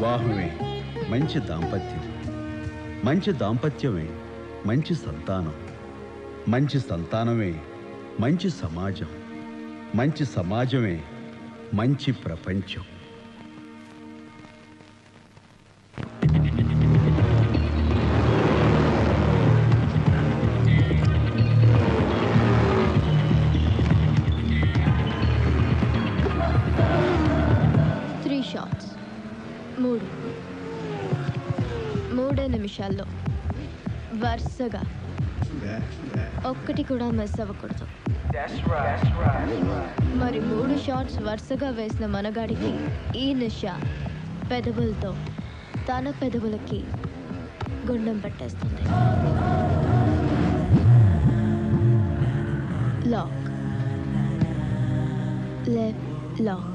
వివాహమే మంచి దాంపత్యం, మంచి దాంపత్యమే మంచి సంతానం, మంచి సంతానమే మంచి సమాజం, మంచి సమాజమే మంచి ప్రపంచం. మూడే నిమిషాల్లో వరుసగా ఒక్కటి కూడా మిస్ అవ్వకూడదు. మరి 3 షాట్స్ వరుసగా వేసిన మనగాడికి ఈ నిషా పెదవులతో తన పెదవులకి గుండం పెట్టేస్తుంది. Lock, left lock.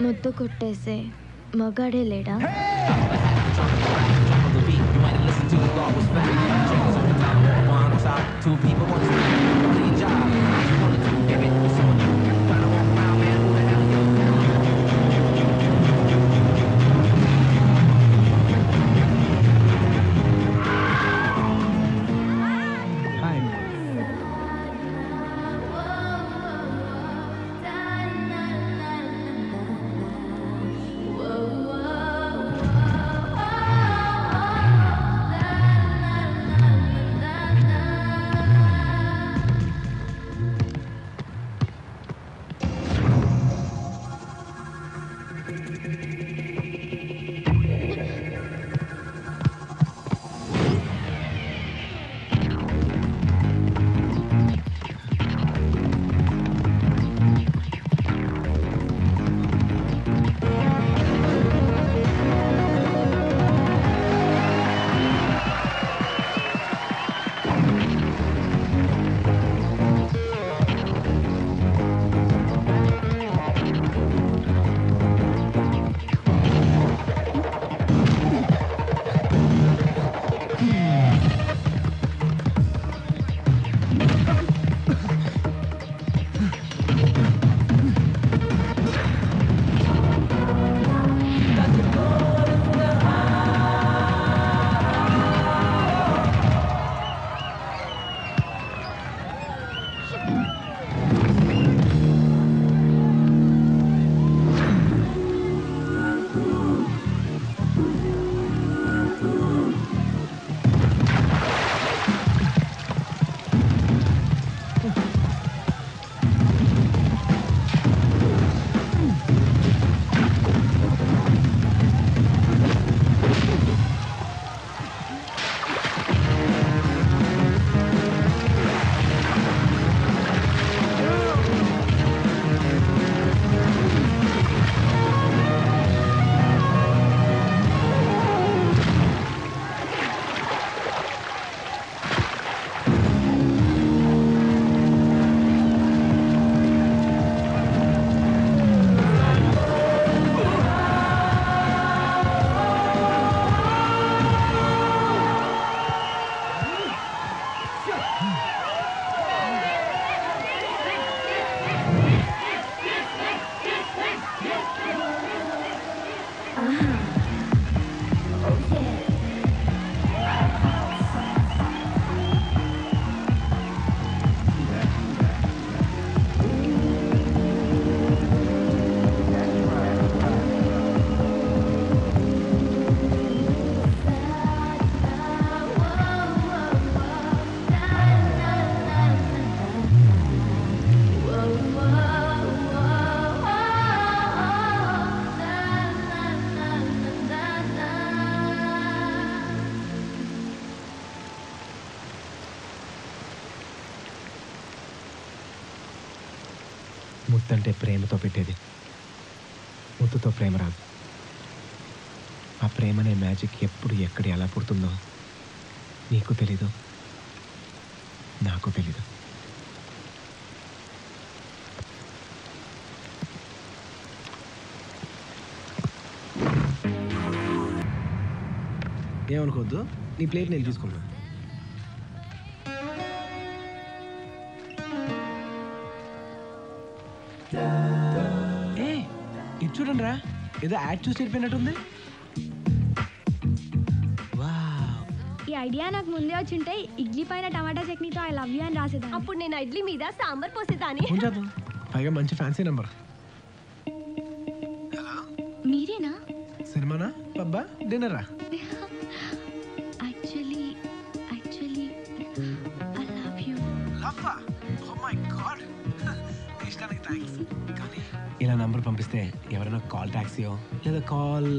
ముద్దు కొట్టేసే మగాడే లేడా? ముద్దంటే ప్రేమతో పెట్టేది, ముద్దుతో ప్రేమ రాదు. ఆ ప్రేమనే మ్యాజిక్ ఎప్పుడు ఎక్కడ ఎలా పుడుతుందో నీకు తెలీదు, నాకు తెలీదు. ఏమనుకోవద్దు, నీ ప్లేట్ నేను తీసుకున్నా. చూడండి రా, ఏదో యాడ్ చూసి వెళ్ళిపోయినట్టుంది. ఈ ఐడియా నాకు ముందే వచ్చింటే ఇడ్లీ పైన టమాటా చట్నీతో ఐ లవ్ యూ అని రాసేదాన్ని. అప్పుడు నేను ఇడ్లీ మీద సాంబార్ పోసేదాన్ని. ఉంచేద్దాం. పైగా మంచి ఫ్యాన్సీ నెంబర్. మీరేనా? సినిమానా, పబ్బా, డిన్నరా? Actually I love you. ఇలా నంబర్ పంపిస్తే ఎవరైనా కాల్ ట్యాక్సీయో లేదా కాల్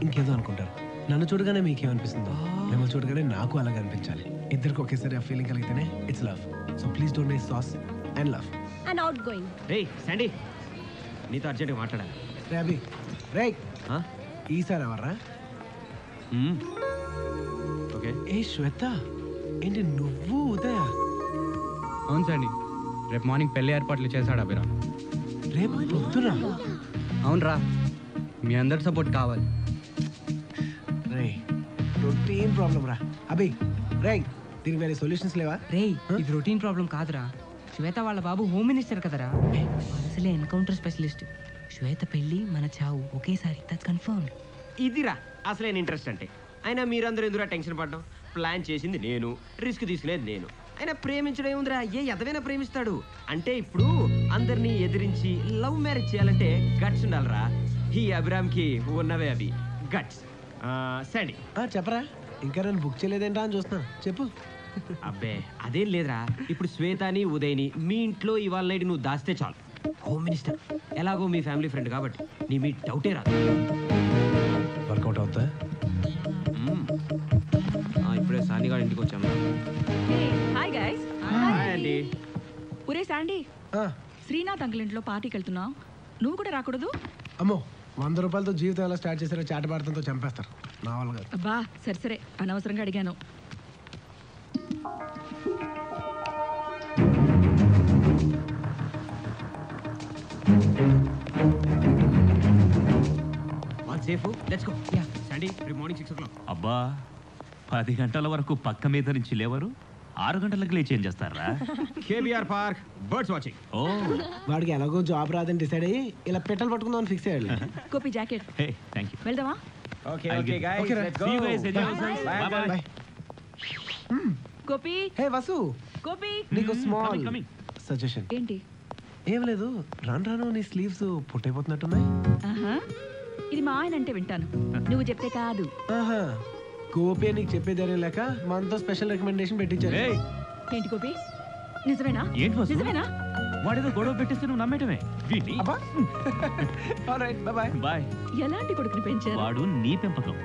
ఇంకేదో అనుకుంటారు. నన్ను చూడగానే మీకేమనిపిస్తుందో మిమ్మల్ని చూడగానే నాకు అలాగే అనిపించాలి. ఇద్దరికి ఒకేసారి ఆ ఫీలింగ్ కలిగితేనే it's love. So please don't waste sauce and love. And out going. రేయ్ శాండీ, నీతో అర్జెంట్గా మాట్లాడాలి. రే అభి, రే ఈసారి ఎవర్రా? ఓకే. ఏ శ్వేత, ఏంటి నువ్వు ఉదయ? అవును సాండి, రేపు మార్నింగ్ పెళ్లి ఏర్పాట్లు చేశాడు అభిరామ్. రేపు పొద్దున? అవునరా, మీ అందరి సపోర్ట్ కావాలి. రే రొటీన్ ప్రాబ్లం రా అభి. రే దీనికి వేరే సొల్యూషన్స్ లేవా? రేయ్, ఇది రొటీన్ ప్రాబ్లం కాదురా. శ్వేత వాళ్ళ బాబు హోమ్ మినిస్టర్ కదరా, అసలే ఎన్కౌంటర్ స్పెషలిస్ట్. శ్వేత పెళ్లి మన చావు ఒకేసారి, దట్స్ కన్ఫర్మ్. ఇదిరా అసలేని ఇంట్రెస్ట్ అంటే. అయినా మీరందరూ ఎందుకు టెన్షన్ పడ్డం? ప్లాన్ చేసింది నేను, రిస్క్ తీసుకునేది నేను. అయినా ప్రేమించడం ఏముందిరా, ఏ ఎదవైనా ప్రేమిస్తాడు. అంటే ఇప్పుడు అందరినీ ఎదిరించి లవ్ మ్యారేజ్ చేయాలంటే గట్స్ ఉండాలిరా. ఈ అభిరామ్కి ఉన్నవే అవి గట్స్. శాండీ, చెప్పరా, ఇంకా నన్ను బుక్ చేయలేదేంటా అని చూస్తున్నా, చెప్పు. అబ్బే అదేం లేదురా, ఇప్పుడు శ్వేతని ఉదయ్ని మీ ఇంట్లో ఇవాళ నైట్ నువ్వు దాస్తే చాలు. హోమ్ మినిస్టర్ ఎలాగో మీ ఫ్యామిలీ ఫ్రెండ్ కాబట్టి నీ మీ డౌటే రాదు. వర్కౌట్ అవుతా? ఇప్పుడే సాని గారి ఇంటికి వచ్చాము. Hi guys. హాయ్ అండి. ఒరే శాండీ, శ్రీనాథ్ అంకుల్ ఇంట్లో పార్టీకి వెళ్తున్నావు, నువ్వు కూడా రాకూడదు? అమ్మో, 100 రూపాయలతో జీవితం ఎలా స్టార్ట్ చేశారో చాటపాడతంతో చంపేస్తారు. నా వాళ్ళు కాదు. అబ్బా సరే సరే, అనవసరంగా అడిగాను. Safe, let's go. శాండీ, రేపు మార్నింగ్ 6 o'clock. అబ్బా, 10 గంటల వరకు పక్క మీద నుంచి లేవరు, 6 గంటలకు లేచి ఏం చేస్తారా? KBR park birds watching. ఓ, వాడికి ఎలాగో జాబ్ రాదని డిసైడ్ అయ్యి ఇలా పెట్టలు పట్టుకుందామని ఫిక్స్ అయ్యాడు. గోపి జాకెట్. Hey thank you. వెళ్దామా? Okay okay guys, Okay, let's See go. you guys, enjoy yourselves. Bye bye. Bye. Gopi, hey Vasu, Gopi. నీకు స్మాల్ coming. సజెషన్. ఏంటి? ఏం లేదు, రాను రాను నీ స్లీవ్స్ పుట్టైపోతున్నట్టున్నాయి. ఆహా, ఇది మా ఆయన అంటే వింటాను, నువ్వు చెప్తే కాదు. ఆహా, గోపి నీకు చెప్పేదారే లేక మనతో స్పెషల్ రికమెండేషన్ పెట్టించారు. ఏయ్, ఏంటి గోపి, నిజమేనా? ఏంటి వసు? నిజమేనా? వాడేదో గొడవ పెట్టేస్తే నువ్వు నమ్మేయటమే. వీడిని అబ్బా. Alright, by by. బాయ్. ఎలాంటి కొడుకుని పెంచారు? వాడు నీ పెంపకం.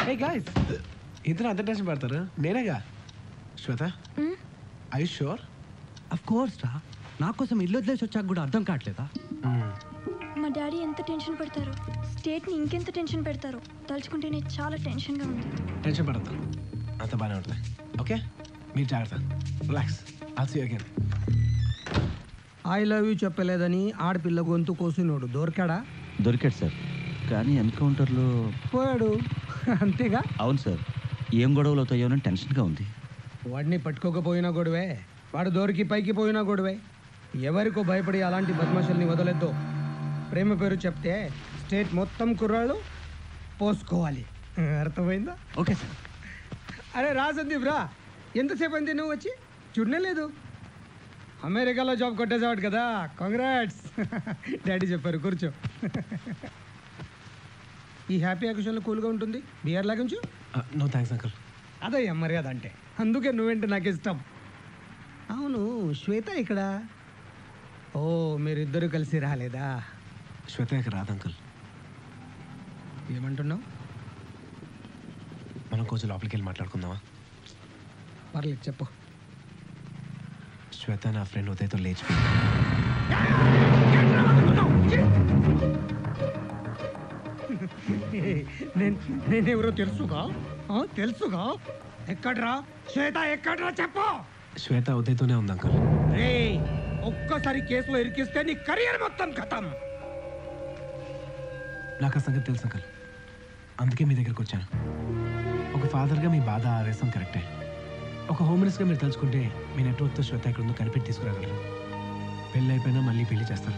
హే గైస్, ఇద్దరు అంత టెన్షన్ పడతారు? నేనేగా. శ్వేత, ఐ షూర్? అఫ్ కోర్స్ రా, నా కోసం ఇల్లు వదిలేసి వచ్చాక కూడా అర్థం కావట్లేదా? మా డాడీ ఎంత టెన్షన్ పెడతారు, స్టేట్ని ఇంకెంత టెన్షన్ పెడతారు, తలుచుకుంటేనే చాలా టెన్షన్గా ఉంది. టెన్షన్ పడద్దు, అంత బాగానే ఉంటుంది. ఓకే, మీరు జాగ్రత్త, relax. I'll see you again. I love you చెప్పలేదని ఆడపిల్ల గొంతు కోసినోడు దొరికాడా? దొరికాడు సార్, కానీ ఎన్కౌంటర్లో పోయాడు, అంతేగా? అవును సార్, ఏం గొడవలు అవుతాయోనని టెన్షన్గా ఉంది. వాడిని పట్టుకోకపోయినా గొడవే, వాడు దొరికి పైకి పోయినా గొడవే. ఎవరికో భయపడి అలాంటి బద్మాషుల్ని వదలొద్దు. ప్రేమ పేరు చెప్తే స్టేట్ మొత్తం కుర్రాళ్ళు పోసుకోవాలి, అర్థమైందా? Okay sir. అరే రా సందీప్ రా, ఎంతసేపు అయింది నువ్వు వచ్చి? చూడనే లేదు. అమెరికాలో జాబ్ కొట్టేసావాడు కదా, కాంగ్రాట్స్. డాడీ చెప్పారు, కూర్చో. ఈ హ్యాపీ అకేషన్లో కూల్గా ఉంటుంది, బియర్ లాగించు. No thanks uncle. అదయ్యా మర్యాద అంటే, అందుకే నువ్వేంటి నాకు ఇష్టం. అవును, శ్వేత ఇక్కడ? ఓ, మీరిద్దరూ కలిసి రాలేదా? శ్వేత ఇక్కడ రాదు అంకుల్. ఏమంటున్నావు? మనం కొంచెం లోపలికి వెళ్ళి మాట్లాడుకుందామా? పర్లేదు, చెప్పు. శ్వేత నా ఫ్రెండ్ ఉదయ్తో లేచిపోయింది. నేనెవరో తెలుసుగా? తెలుసుగా? ఎక్కడ్రా శ్వేత, ఎక్కడ్రా చెప్పు. శ్వేత ఉదయ్తోనే ఉంది అంకుల్. రే, ఒక్కసారి కేసులో ఇరికిస్తే నీ కెరియర్ మొత్తం ఖతం. నాకు ఆ సంగతి తెలుసు అంకుల్, అందుకే మీ దగ్గరకు వచ్చాను. ఒక ఫాదర్గా మీ బాధ ఆవేశం కరెక్టే, ఒక హోమ్ మినిస్టర్గా మీరు తలుచుకుంటే మీ నెట్వర్క్తో శ్వేత ఎక్కడ ఉందో కనిపెట్టి తీసుకురాగలరు. పెళ్ళి అయిపోయినా మళ్ళీ పెళ్లి చేస్తారు.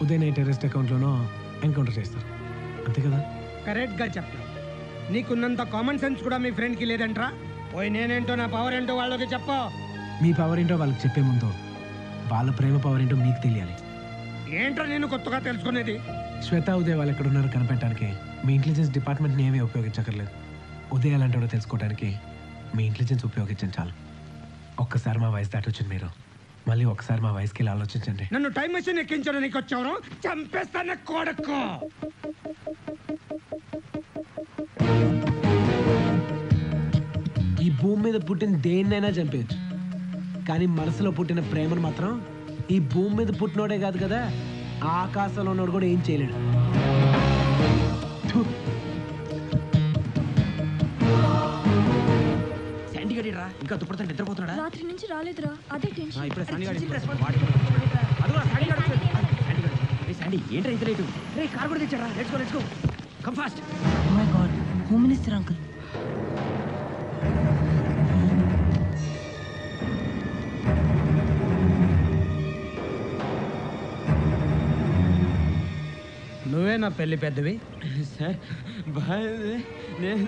ఉదయం టెర్రరిస్ట్ అకౌంట్లోనో ఎన్కౌంటర్ చేస్తారు. అంతే కదా? కరెక్ట్గా చెప్పావు. నీకున్నంత కామన్ సెన్స్ కూడా మీ ఫ్రెండ్కి లేదంట్రా. పోయి నేనేంటో నా పవర్ ఏంటో వాళ్ళకి చెప్పు. మీ పవర్ ఏంటో వాళ్ళకి చెప్పే ముందు వాళ్ళ ప్రేమ పవర్ ఏంటో మీకు తెలియాలి. ఏంట్రా నేను కొత్తగా తెలుసుకునేది? శ్వేత ఉదయ్ వాళ్ళు ఎక్కడ ఉన్నారో కనిపెట్టడానికి మీ ఇంటెలిజెన్స్ డిపార్ట్మెంట్ని ఏమీ ఉపయోగించక్కర్లేదు. ఉదయ్ అలాంటి తెలుసుకోవడానికి మీ ఇంటెలిజెన్స్ ఉపయోగించండి చాలు. ఒక్కసారి మా వయసు దాటొచ్చింది మీరు, మళ్ళీ ఒకసారి మా వయసుకి వెళ్ళి ఆలోచించండి. నన్ను టైం మెషిన్ ఎక్కించడానికి వచ్చావు, చంపేస్తాను కొడుకు. ఈ భూమి మీద పుట్టిన దేన్నైనా చంపేయచ్చు, కానీ మనసులో పుట్టిన ప్రేమను మాత్రం ఈ భూమి మీద పుట్టినోడే కాదు కదా, ఆకాశంలో ఉన్నోడు కూడా ఏం చేయలేడు. ఇంకా దుప్పటితో నిద్రపోతున్నాడా? రాత్రి నుంచి రాలేదురా, అదే టెన్షన్. ఇప్పుడు ఏంట్రా ఇంత లేటు? రే కార్ కూడా తెచ్చారా? Let's go come fast. Oh my god, home minister uncle. నువ్వే నా పెళ్లి పెద్దవి. Sir bye. నేను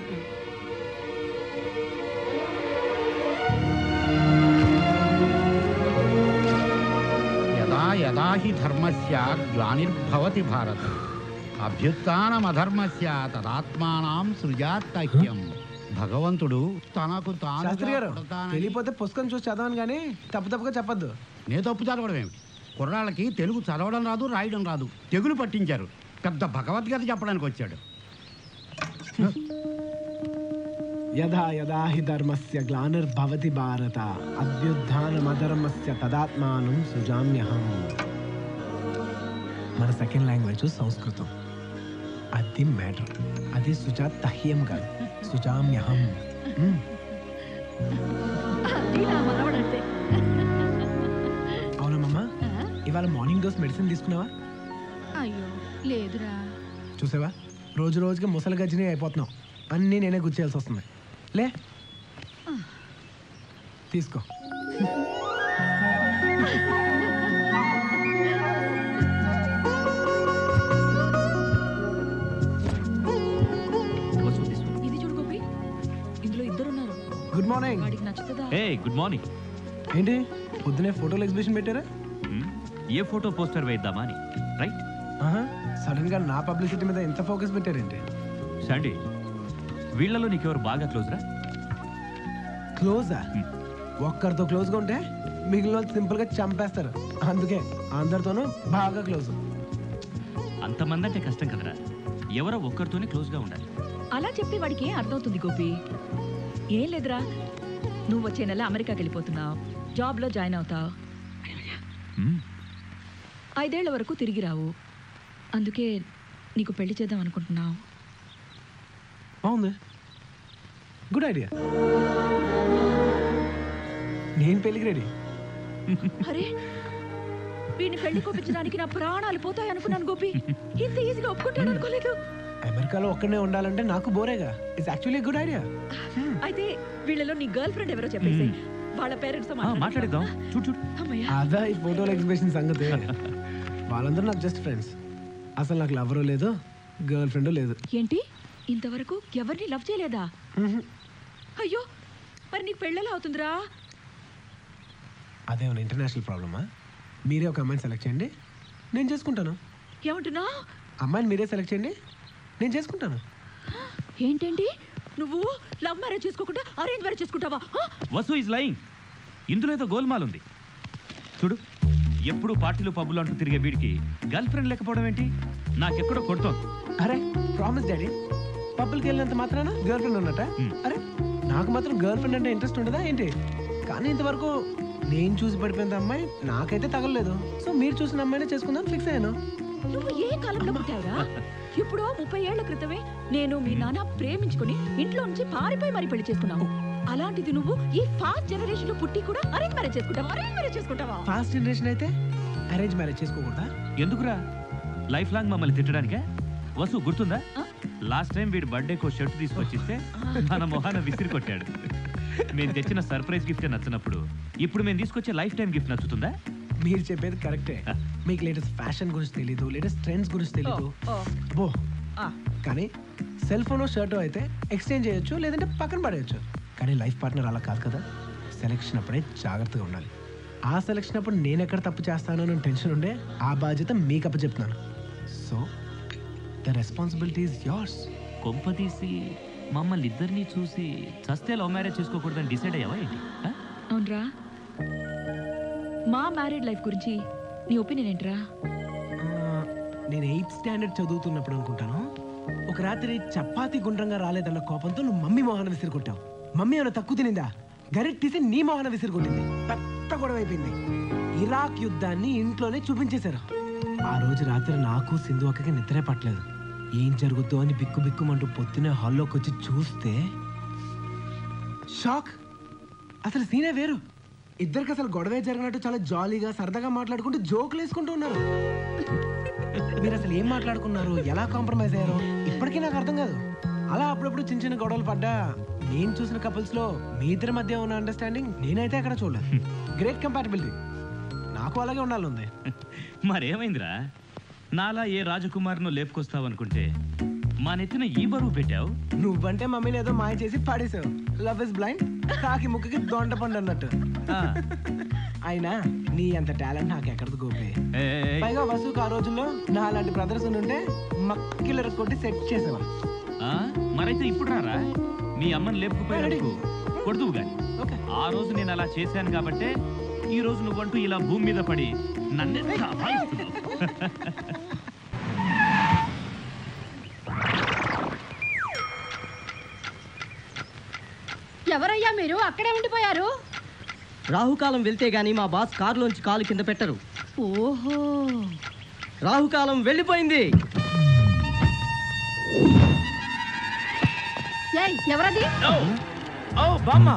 యదా యదా హి ధర్మస్య గ్లానిర్భవతి భారత అభ్యుత్థానమధర్మస్య తదాత్మానం సృజాత్తైక్యం. భగవంతుడు తనకు శాస్త్రి గారు తాను తెలియపోతే పుస్తకం చూసి చదవను కానీ తప్పుగా చెప్పొద్దు. నే తప్పు చదవడం ఏమిటి? కుర్రాళ్ళకి తెలుగు చదవడం రాదు, రాయడం రాదు, తెగులు పట్టించారు. పెద్ద భగవద్గీత చెప్పడానికి వచ్చాడు. యదా యదా హి ధర్మస్య గ్లానిర్భవతి భారత అభ్యుత్థానమధర్మస్య తదాత్మానం సృజామ్యహం. మన సెకండ్ లాంగ్వేజ్ సంస్కృతం. అది మ్యాటర్. అది సుజాతహ్యం కాదు, సుజామ్యహం. అవునమ్మా, ఇవాళ మార్నింగ్ డోస్ మెడిసిన్ తీసుకున్నావా? అయ్యో లేదురా. చూసావా, రోజు రోజుకి ముసలి గజ్జిని అయిపోతున్నావు. అన్నీ నేనే గుచ్చేయాల్సి వస్తుంది. లే తీసుకో. ఇది చూడు గోపి, ఇందులో ఇద్దరున్నారు. Good morning. వాడికి నచ్చుతుందా? A good morning. ఏంటి పొద్దునే ఫోటోలు ఎగ్జిబిషన్ పెట్టారా? ఏ ఫోటో పోస్టర్ వేద్దామా అని. రైట్. సడన్ గా నా పబ్లిసిటీ మీద ఎంత ఫోకస్ పెట్టారేంటి? శాండీ, వీళ్ళలో నీకెవరు బాగా క్లోజ్రా? క్లోజా? ఒక్కరితో క్లోజ్గా ఉంటే మిగిలిన వాళ్ళు సింపుల్ గా చంపేస్తారు. అందుకే అందరితోనూ బాగా క్లోజ్. అంతమంది అంటే కష్టం కదరా, ఎవరో ఒక్కరితోనే క్లోజ్గా ఉండాలి. అలా చెప్తే వాడికి ఏం అర్థమవుతుంది గోపి? ఏం లేదురా, నువ్వు వచ్చే నెల అమెరికాకి వెళ్ళిపోతున్నావు, జాబ్లో జాయిన్ అవుతావు, 5 ఏళ్ల వరకు తిరిగి రావు. అందుకే నీకు పెళ్లి చేద్దాం అనుకుంటున్నావు. బాగుంది, గుడ్ ఐడియా. నేను పెళ్ళికి రెడీ. అరే, వీడిని పెళ్లి కోపించడానికి నా ప్రాణాలు పోతాయి అనుకున్నాను గోపి. ఇంత ఈజీగా ఒప్పుకుంటాను అనుకోలేదు. అమెరికాలో ఒక్కడే ఉండాలంటే నాకు బోరేగా. It's actually good idea. అయితే వీళ్ళలో నీ గర్ల్ ఫ్రెండ్ ఎవరో చెప్పేసి వాళ్ళ పేరెంట్స్ మాట్లాడిద్దాం. చూడు అదా ఈ ఫోటోల ఎగ్జిబిషన్ సంగతి. వాళ్ళందరూ నాకు జస్ట్ ఫ్రెండ్స్. అసలు నాకు లవరు లేదు, గర్ల్ ఫ్రెండ్ లేదు. ఏంటి, ఇంతవరకు ఎవరిని లవ్ చేయలేదా? అయ్యో, మరి నీకు పెళ్ళెలా అవుతుందిరా? అదేమన్నా ఇంటర్నేషనల్ ప్రాబ్లమా? మీరే ఒక అమ్మాయిని సెలెక్ట్ చేయండి, నేను చేసుకుంటాను. ఏమంటున్నా? అమ్మాయిని మీరే సెలెక్ట్ చేయండి, నేను చేసుకుంటాను. ఏంటండి, నువ్వు లవ్ మ్యారేజ్ చేసుకోకుండా అరేంజ్ మ్యారేజ్ చేసుకుంటావా? Vasu is lying. ఇందులో ఏదో గోల్మాల్ ఉంది. చూడు, ఎప్పుడు పార్టీలు పబ్బులు అంటూ తిరిగే వీడికి గర్ల్ ఫ్రెండ్ లేకపోవడం ఏంటి? నాకెక్కడో కొడుతోంది. అరే ప్రామిస్ డాడీ, పబ్బులకి వెళ్ళినంత మాత్రాన గర్ల్ ఫ్రెండ్ ఉన్నట్ట? అరే నాకు మాత్రం గర్ల్ ఫ్రెండ్ అంటే ఇంట్రెస్ట్ ఉండదా ఏంటి? కానీ ఇంతవరకు నేను చూసి పడిపోయిన అమ్మాయి నాకైతే తగలలేదు. సో మీరు చూసిన అమ్మాయినే చేసుకుందాం ఫిక్స్ అయ్యాను. నువ్వు ఏ కాలంలో పుట్టావురా? ఇప్పుడు 30 ఏళ్ల క్రితమే నేను మీ నాన్న ప్రేమించుకుని ఇంట్లో నుంచి పారిపోయి మరి పెళ్లి చేసుకున్నావు. అలాంటిది నువ్వు ఈ ఫాస్ట్ జనరేషన్ లో పుట్టి కూడా అరేంజ్ మ్యారేజ్ చేసుకుంటావా? అరేంజ్ మ్యారేజ్ చేసుకుంటావా? ఫాస్ట్ జనరేషన్ అయితే అరేంజ్ మ్యారేజ్ చేసుకోకూడదా? ఎందుకురా? లైఫ్ లాంగ్ మమ్మల్ని తిట్టడానికే? వసు గుర్తుందా, లాస్ట్ టైం వీడి బర్త్డేకి షర్ట్ తీసుకొచ్చిస్తే మన మొహాన విసిరి కొట్టాడు. మేము తెచ్చిన సర్ప్రైజ్ గిఫ్ట్ నచ్చినప్పుడు ఇప్పుడు మేము తీసుకొచ్చే లైఫ్ టైం గిఫ్ట్ నచ్చుతుందా? మీరు చెప్పేది కరెక్టే. మీకు లేటెస్ట్ ఫ్యాషన్ గురించి తెలీదు, లేటెస్ట్ ట్రెండ్స్ గురించి తెలీదు. బో కానీ సెల్ ఫోన్ షర్ట్ అయితే ఎక్స్చేంజ్ చేయొచ్చు, లేదంటే పక్కన పడేయచ్చు. కానీ లైఫ్ పార్ట్నర్ అలా కాదు కదా. సెలెక్షన్ అప్పుడే జాగ్రత్తగా ఉండాలి. ఆ సెలెక్షన్ అప్పుడు నేను ఎక్కడ తప్పు చేస్తానో అని టెన్షన్ ఉండే ఆ బాధ్యత మీకు అప్పచెప్తున్నాను. So the responsibility is yours. కొంపదీసి మమ్మల్ని ఇద్దరిని చూసి చస్తే లవ్ మ్యారేజ్ చేసుకోకూడదని డిసైడ్ అయ్యావా ఏంటి? అవునరా, మా మ్యారీడ్ లైఫ్ గురించి నీ ఒపీనియన్ ఏంట్రా? నేను 8th స్టాండర్డ్ చదువుతున్నప్పుడు అనుకుంటాను, ఒక రాత్రి చపాతీ గుండ్రంగా రాలేదన్న కోపంతో నువ్వు మమ్మీ మొహాన విసిరికొట్టావు. మమ్మీ ఏమైనా తక్కువ తినిందా? గరిట్ తీసి నీ మొహాన విసిరికొట్టింది. పెద్ద గొడవ అయిపోయింది. ఇరాక్ యుద్ధాన్ని ఇంట్లోనే చూపించేశారు. ఆ రోజు రాత్రి నాకు సింధు అక్కకి నిద్రే పట్టలేదు. ఏం జరుగుద్దో అని బిక్కు బిక్కుమంటూ పొద్దునే హాల్లోకి వచ్చి చూస్తే షాక్. అసలు సీనే వేరు. ఇద్దరికి అసలు గొడవే జరిగినట్టు చాలా జాలీగా సరదాగా మాట్లాడుకుంటూ జోకులు వేసుకుంటూ ఉన్నారు. మీరు అసలు ఏం మాట్లాడుకున్నారు, ఎలా కాంప్రమైజ్ అయ్యారో ఇప్పటికీ నాకు అర్థం కాదు. అలా అప్పుడప్పుడు చిన్న చిన్న గొడవలు పడ్డా నేను చూసిన కపుల్స్ లో మీ ఇద్దరి మధ్య ఉన్న అండర్స్టాండింగ్ నేనైతే అక్కడ చూడలేదు. Great compatibility. నాకు అలాగే ఉండాలి. మరేమైందిరా? నాలా ఏ రాజకుమారినో లేపుకొస్తావనుకుంటే మా నెత్తిన ఈ బరువు పెట్టావు. నువ్వంటే మమ్మీని ఏదో మాయ చేసి పాడేశావు. లవ్ ఇస్ బ్లైండ్, కాకి ముక్కకి దొండ పండు అన్నట్టు. అయినా నీ అంత టాలెంట్ నాకు ఎక్కడది గోపే. పైగా వసుకు ఆ రోజుల్లో నా అలాంటి బ్రదర్స్ ఉంటే మక్కిలర కొట్టి సెట్ చేసేవాళ్ళు. మరైతే ఇప్పుడు రారా, మీ అమ్మని లేపుకుపోయాడు కొడుతువు గాని. ఆ రోజు నేను అలా చేశాను కాబట్టే ఈ రోజు నువ్వంటూ ఇలా భూమి మీద పడి నన్ను ఎవరయ్యా మీరు? అక్కడే ఉండిపోయారు. రాహుకాలం వెళ్తే గాని మా బాస్ కారులోంచి కాలు కింద పెట్టరు. ఓహో, రాహుకాలం వెళ్ళిపోయింది. ఎవరది? బామ్మ,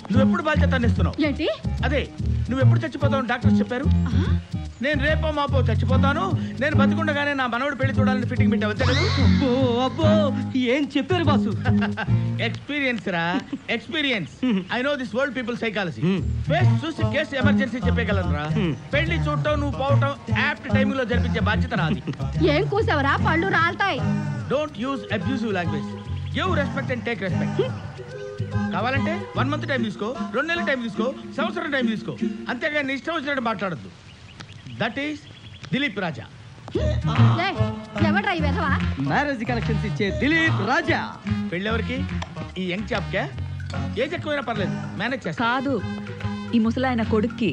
నువ్వెప్పుడు బాధ్యత ఇస్తున్నావు ఏంటి? అదే నువ్వెప్పుడు చచ్చిపోతావు డాక్టర్స్ చెప్పారు. నేను రేపో మాపో చచ్చిపోతాను, నేను బతికుండగానే నా మనవడు పెళ్లి చూడాలని ఫిట్టింగ్ పెట్టావు. అబ్బో ఏం చెప్పారు బాసు? ఎక్స్పీరియన్స్ రా, experience. I know this world people psychology. Face చూసి కేసు ఎమర్జెన్సీ చెప్పగలను రా. పెళ్లి చూడటం, నువ్వు పోవటం యాప్ట్ టైమింగ్ లో జరిపించే బాధ్యత నాది. ఏం కూసావరా? పళ్ళు రాల్తాయి. Don't use abusive language. Give respect and take respect. కావాలంటే 1 month టైం తీసుకో, 2 నెలల టైం తీసుకో, సంవత్సరం టైం తీసుకో. అంతేగాని ఇష్టం వచ్చినట్టు మాట్లాడద్దు. That is Dilip Raja. Marriage connections ఇచ్చే దిలీప్ రాజా. పెళ్ళెవరికి? ఈ యంగ్ చాప్ కే? ఏజ్ ఎక్కువైనా పర్లేదు, మేనేజ్ చేస్తా. కాదు, ఈ ముసలాయన కొడుక్కి.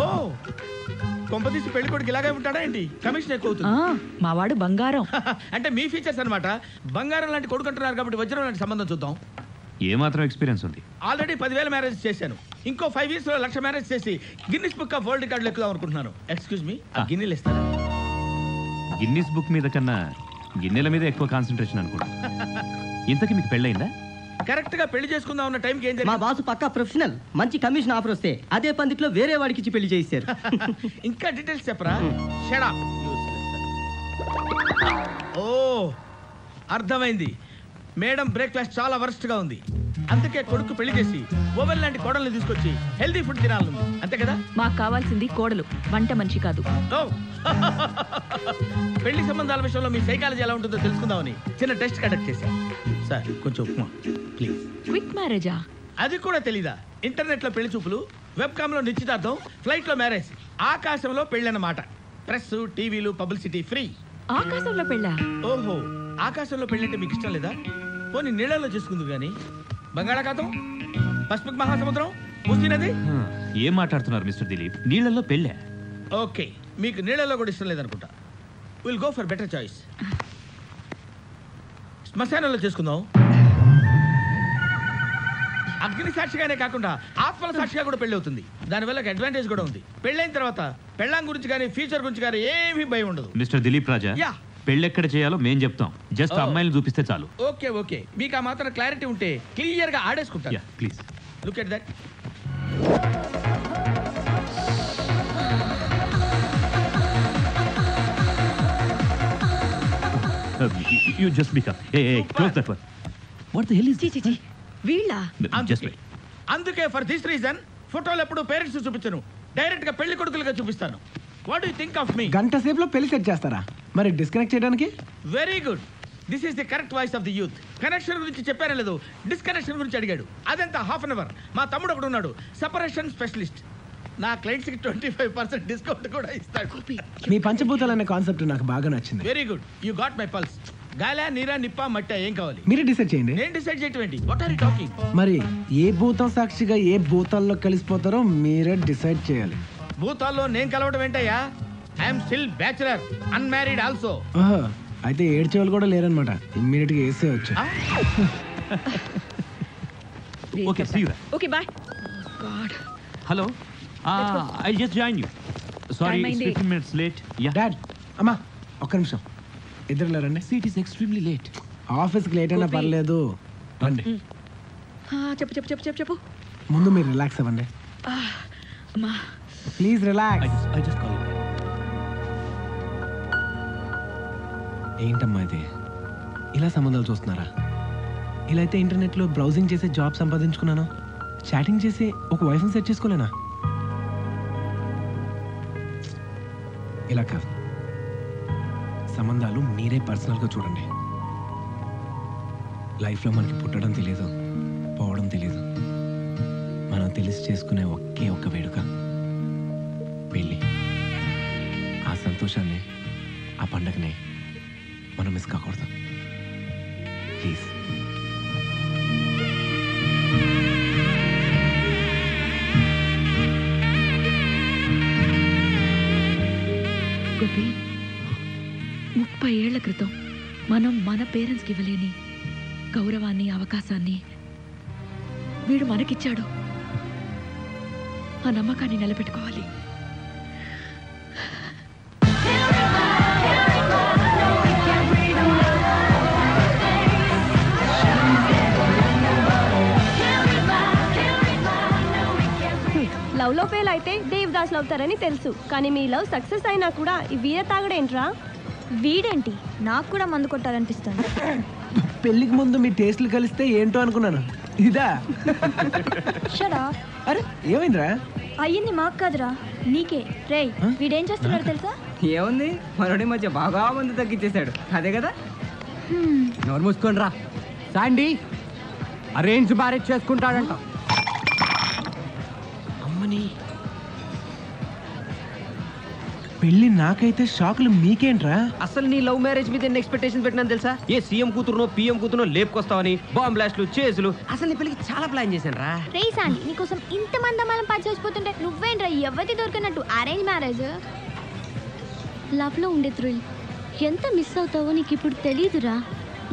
ఓ, కొంపతీసి పెళ్లి కొడుకు ఇలాగే ఉంటాడా ఏంటి? కమిషన్ ఎక్కువ అవుతుంది. మావాడు బంగారం. అంటే మీ ఫీచర్స్ అన్నమాట. బంగారం లాంటి కొడుకు అంటున్నారు కాబట్టి వజ్రం లాంటి సంబంధం చూద్దాం. ఏమాత్రం ఎక్స్పీరియన్స్ ఉంది? ఆల్రెడీ 10,000 మ్యారేజ్ చేశాను. ఇంకో 5 years లో 1,00,000 మ్యారేజ్ చేసి గిన్నిస్ బుక్ ఆఫ్ వరల్డ్ రికార్డులు ఎక్కుదాం అనుకుంటున్నాను. ఎక్స్క్యూజ్ మీ, గిన్నెలు ఇస్తారా? గిన్నిస్ బుక్ మీద కన్నా గిన్నెల మీద ఎక్కువ కాన్సన్ట్రేషన్ అనుకుంటా. ఇంతకీ మీకు పెళ్ళయిందా? కరెక్ట్ గా పెళ్లి చేసుకుందాం ఉన్న టైంకి ఏం జరిగింది? మా బాసు పక్కా ప్రొఫెషనల్. మంచి కమిషన్ ఆఫర్ వస్తే అదే పందిట్లో వేరే వాడికి ఇచ్చి పెళ్లి చేశారు. ఇంకా డీటెయిల్స్ చెప్పరా? Shut up. ఓ, అర్థమైంది. మేడం బ్రేక్ఫాస్ట్ చాలా వరస్ట్ గా ఉంది. అందుకే కొడుకు పెళ్లి చేసి ఓవెన్ లాంటి కోడల్ని తీసుకొచ్చి హెల్దీ ఫుడ్ తినాలను. అంతే కదా? మాకు కావాల్సింది కోడలు, వంట మనిషి కాదు. పెళ్లి సంబంధాల విషయంలో మీ సైకాలజీ ఎలా ఉంటుందో తెలుసుకుందామని చిన్న టెస్ట్ కండక్ట్ చేశా. సార్ కొంచెం ఉప్మా ప్లీజ్. క్విక్ మ్యారేజా? అది కూడా తెలీదా? ఇంటర్నెట్ లో పెళ్లి చూపులు, వెబ్ కామ్ లో నిశ్చితార్థం, ఫ్లైట్ లో మ్యారేజ్, ఆకాశంలో పెళ్లి అన్నమాట. ప్రెస్, టీవీలు, పబ్లిసిటీ ఫ్రీ. ఆకాశంలో పెళ్ళా? ఓహో, ఆకాశంలో పెళ్ళంటే మీకు ఇష్టం లేదా? పోనీ నీళ్ళలో చేసుకుందు గాని. బంగాళాఖాతం, పసిఫిక్ మహాసముద్రం, మూసీ నది. ఏం మాట్లాడుతున్నారు మిస్టర్ దిలీప్? నీళ్ళల్లో పెళ్ళే? ఓకే, మీకు నీళ్ళలో కూడా ఇష్టం లేదనుకుంటా. Will go for better choice. శ్మశానంలో చేసుకుందాం. అగ్ని సాక్షిగానే కాకుండా ఆత్మల సాక్షిగా కూడా పెళ్లి అవుతుంది. దానివల్ల అడ్వాంటేజ్ కూడా ఉంది. పెళ్ళైన తర్వాత పెళ్ళాం గురించి కానీ ఫ్యూచర్ గురించి కానీ ఏమీ భయం ఉండదు. మిస్టర్ దిలీప్ రాజా, పెళ్ళెక్కడ చేయాలో మేం చెప్తాం. జస్ట్ అమ్మాయిని చూపిస్తే చాలు. ఓకే ఓకే, మీకు ఆ మాత్రం క్లారిటీ ఉంటే క్లియర్ గా ఆడేసుకుంటా. Please look at that. You just speak up. Hey, close that one. What the hell is this? వీళ్ళ? Just wait. అందుకే ఫర్ దిస్ రీజన్ ఫోటోలు ఎప్పుడు పేరెంట్స్ చూపించను, డైరెక్ట్ గా పెళ్లి కొడుకులుగా చూపిస్తాను. వాట్ డూ థింక్ ఆఫ్ మీ? గంట సేపులో పెళ్లి సెట్ చేస్తారా? మరి డిస్కనెక్ట్ చేయడానికి? Very good, this is the correct voice of the youth. Connection గురించి చెప్పారా లేదు, డిస్కనెక్షన్ గురించి అడిగాడు. అదంతా హాఫ్ అన్ అవర్. మా తమ్ముడు ఒకడు ఉన్నాడు, సెపరేషన్ స్పెషలిస్ట్. నా క్లయింట్స్ కి 25% డిస్కౌంట్ కూడా ఇస్తాడు. మీ పంచభూతాలు అనే కాన్సెప్ట్ నాకు బాగా నచ్చింది. Very good, you got my pulse. గాలా, నీరా, నిప్ప, మట్ట ఏం కావాలి? మీరే డిసైడ్ చేయండి. నేను డిసైడ్ చేయటం ఏంటి? What are you talking? మరి ఏ భూతం సాక్షిగా ఏ భూతాల్లో కలిసిపోతారో మీరే డిసైడ్ చేయాలి. భూతాల్లో నేను కలవడం ఏంటయ్యా? I'm still bachelor, unmarried also. అయితే ఏడ్చే వాళ్ళు కూడా లేరనమాట. ఇమ్మీడియట్ గా వేసే వచ్చు. Okay, see you. Okay bye. God. Hello, I just join you. Sorry, 15 minutes late. Yeah dad, అమ్మా ఒక్క నిమిషం. ఇద్దరు లేరండి. Seat is extremely late. ఆఫీస్కి లేట్ అయినా పర్లేదు, రండి. చెప్పు చెప్పు చెప్పు చెప్పు చెప్పు. ముందు మీరు రిలాక్స్ అవ్వండి. అమ్మా please relax. I just call you. ఏంటమ్మా ఇది? ఇలా సంబంధాలు చూస్తున్నారా? ఇలా అయితే ఇంటర్నెట్లో బ్రౌజింగ్ చేసి జాబ్ సంపాదించుకున్నాను, చాటింగ్ చేసి ఒక వైఫ్ని సెట్ చేసుకోలేనా? ఇలా కాదు, సంబంధాలు మీరే పర్సనల్గా చూడండి. లైఫ్లో మనకి పుట్టడం తెలియదు, పోవడం తెలియదు. మనం తెలిసి చేసుకునే ఒకే ఒక్క వేడుక పెళ్ళి. ఆ సంతోషాన్ని, ఆ పండగని మనం మిస్ కాకూడదు. ప్లీజ్. గోపి, 30 ఏళ్ల క్రితం మనం మన పేరెంట్స్కి ఇవ్వలేని గౌరవాన్ని, అవకాశాన్ని వీడు మనకిచ్చాడు. ఆ నమ్మకాన్ని నిలబెట్టుకోవాలి. లవ్లో ఫెయిల్ అయితే దేవదాసులు అవుతారని తెలుసు, కానీ మీ లవ్ సక్సెస్ అయినా కూడా ఈ వీర తాగడేంట్రా? వీడేంటి, నాకు కూడా మందు కొట్టాలనిపిస్తుంది. పెళ్ళికి ముందు మీ టేస్ట్లు కలిస్తే ఏంటో అనుకున్నాను. ఇదా? షడా. అరే ఏమైందిరా? అయ్యింది మాకు కాదురా, నీకే. రేయ్, వీడేం చేస్తున్నాడు తెలుసా? ఏముంది, మనోడి మధ్య బాగా మంది తగ్గించేశాడు, అదే కదా. ఎవరు మూసుకోండి రా. శాండీ అరేంజ్ మ్యారేజ్ చేసుకుంటాడంట. అమ్మని పెళ్ళి నాకైతే షాకులు, మీకేంట్రా? అసలు నీ లవ్ మ్యారేజ్ మీద ఎన్ని ఎక్స్పెక్టేషన్ పెట్టినాను తెలుసా? ఏ సీఎం కూతురునో పిఎం కూతురునో లేపుకొస్తావని, బాంబ్ బ్లాస్ట్లు, చేసులు. అసలు నీ పెళ్ళికి చాలా ప్లాన్ చేశాను రా. రేసాండి, నీకోసం ఇంతమంది అమ్మాయిలను పనిచేసిపోతుంటే నువ్వేంట్రా ఎవరి దొరికినట్టు అరేంజ్ మ్యారేజ్? లవ్లో ఉండే థ్రిల్ ఎంత మిస్ అవుతావో నీకు ఇప్పుడు తెలీదురా.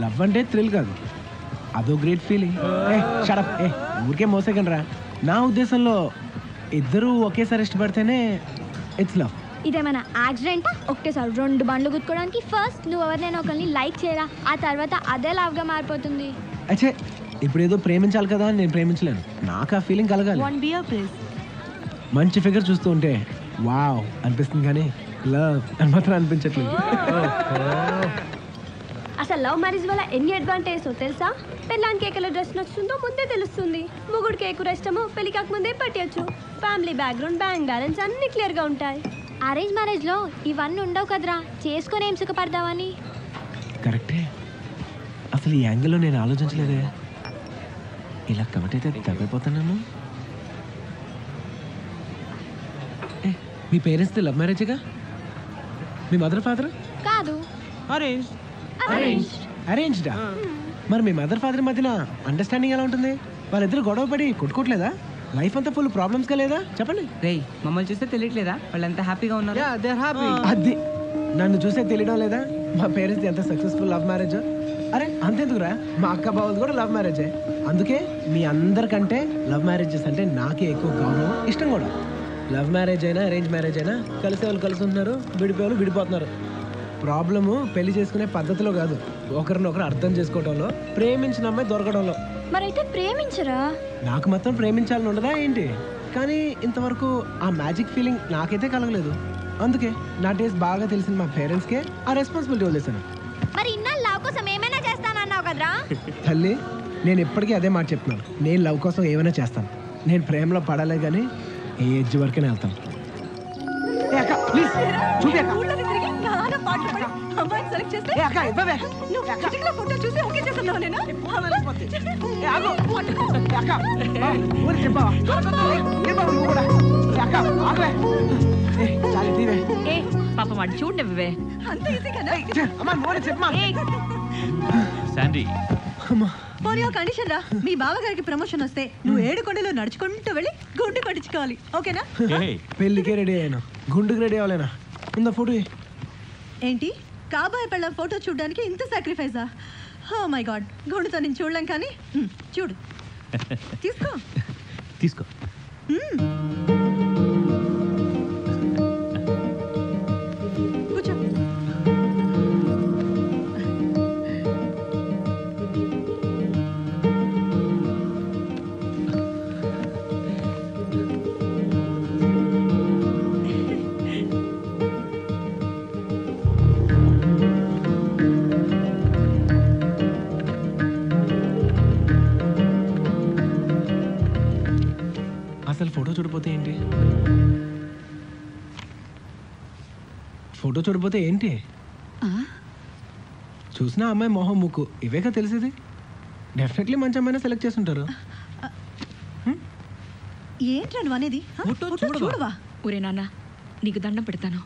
లవ్ అంటే థ్రిల్ కాదు, అదో గ్రేట్ ఫీలింగ్. షడప్, ఊరికే మోసకండి రా. నా ఉద్దేశంలో ఇద్దరూ ఒకేసారి ఇష్టపడితేనే ఇట్స్ లవ్. ఇదేమైనా యాక్సిడెంటా? ఒకటేసారి 2 బండ్లు గుద్దుకోవడానికి ఫస్ట్ నువ్వు ఎవరినైనా ఒకరిని లైక్ చేయరా, ఆ తర్వాత అదే లవ్గా మారిపోతుంది. అచ్చే, ఇప్పుడు ఏదో ప్రేమించాలి కదా అని నేను ప్రేమించలేను. నాకు ఆ ఫీలింగ్ కలగాలి. మంచి ఫిగర్ చూస్తూ ఉంటే వావ్ అనిపిస్తుంది, కానీ లవ్ అని మాత్రం అనిపించట్లేదు. అసలు లవ్ మ్యారేజ్ వల్ల ఎన్ని అడ్వాంటేజ్ తెలుసా? పెళ్ళానికి ఏ కలర్ డ్రెస్ నచ్చుతుందో ముందే తెలుస్తుంది. మొగుడికి ఏ కూర ఇష్టమో పెళ్లి కాకముందే పట్టేయచ్చు. ఫ్యామిలీ బ్యాక్గ్రౌండ్, బ్యాంక్ బ్యాలెన్స్ అన్ని క్లియర్గా ఉంటాయి. అరేంజ్ మ్యారేజ్లో ఇవన్నీ ఉండవు కదరా, చేసుకొని ఏం సుఖపడతావని. కరెక్టే, అసలు ఈ యాంగిల్లో నేను ఆలోచించలేదే. ఇలా కమిట్ అయితే తగ్గిపోతాను. మీ పేరెంట్స్ది లవ్ మ్యారేజేగా? మీ మదర్ ఫాదర్? కాదు, అరేంజ్డా? మరి మీ మదర్ ఫాదర్ మధ్యన అండర్స్టాండింగ్ ఎలా ఉంటుంది? వాళ్ళిద్దరు గొడవ పడి కొట్టుకోవట్లేదా? లైఫ్ అంతా ఫుల్ ప్రాబ్లమ్స్ గా లేదా? చెప్పండి. రేయ్, మమ్మల్ని చూస్తే తెలియట్లేదా వాళ్ళు ఎంత హ్యాపీగా ఉన్నారు? అది నన్ను చూసే తెలియడం లేదా మా పేరెంట్స్ ఎంత సక్సెస్ఫుల్ లవ్ మ్యారేజ్? అరే అంతెందుకురా, మా అక్క బావది కూడా లవ్ మ్యారేజే. అందుకే మీ అందరికంటే లవ్ మ్యారేజెస్ అంటే నాకే ఎక్కువ గౌరవం, ఇష్టం కూడా. లవ్ మ్యారేజ్ అయినా అరేంజ్ మ్యారేజ్ అయినా కలిసే వాళ్ళు కలిసి ఉంటున్నారు, విడిపోయేవాళ్ళు విడిపోతున్నారు. ప్రాబ్లము పెళ్లి చేసుకునే పద్ధతిలో కాదు, ఒకరినొకరు అర్థం చేసుకోవడంలో, ప్రేమించిన అమ్మాయి దొరకడంలో. మరైతే ప్రేమించరా? నాకు మాత్రం ప్రేమించాలని ఉండదా ఏంటి? కానీ ఇంతవరకు ఆ మ్యాజిక్ ఫీలింగ్ నాకైతే కలగలేదు. అందుకే నా టేస్ట్ బాగా తెలిసిన మా పేరెంట్స్కే ఆ రెస్పాన్సిబిలిటీ వదిలేశాను. మరి ఇన్నాళ్ళు లవ్ కోసం ఏమైనా చేస్తానన్నావు కదరా? తల్లి, నేను ఇప్పటికీ అదే మాట చెప్తున్నాను, నేను లవ్ కోసం ఏమైనా చేస్తాను. నేను ప్రేమలో పడాలే కానీ ఈ ఏజ్ వరకే వెళ్తాను. ఊళ్ళని తిరిగి నానా పాటలు పాడి అమ్మాయిని సెలెక్ట్ చేస్తే నువ్వు చిటికలో ఫోటో చూసి ఓకే చేస్తున్నావు నేనా? ఏ పాప వాడు చూడవే అంత ఈజీ కదా? శాండీ పోనీ ఒక కండిషన్ రా, మీ బావగారికి ప్రమోషన్ వస్తే నువ్వు 7 కొండలు నడుచుకుంటూ వెళ్ళి గుండు కొట్టించుకోవాలి, ఓకేనా? పెళ్ళికే రెడీ అయ్యాను, గుండుకు రెడీ అవ్వలేనా? ఉందా ఫోటో? ఏంటి కాబోయే పెళ్ళ ఫోటో చూడడానికి ఇంత సాక్రిఫైజా? ఓ మై గాడ్, గుండుతో నేను చూడలేం కానీ చూడు, తీసుకో తీసుకో. కూర్చో. అసలు ఫోటో చూడపోతే ఏంటి? ఫోటో చూడపోతే ఏంటి? చూసినా అమ్మాయి మొహం ముక్కు ఇవేగా తెలిసేది. డెఫినెట్లీ మంచి అమ్మాయిని సెలెక్ట్ చేస్తుంటారు. ఏంట్రా నువ్వు అనేది? చూడవా? ఒరే నాన్న, నీకు దండం పెడతాను,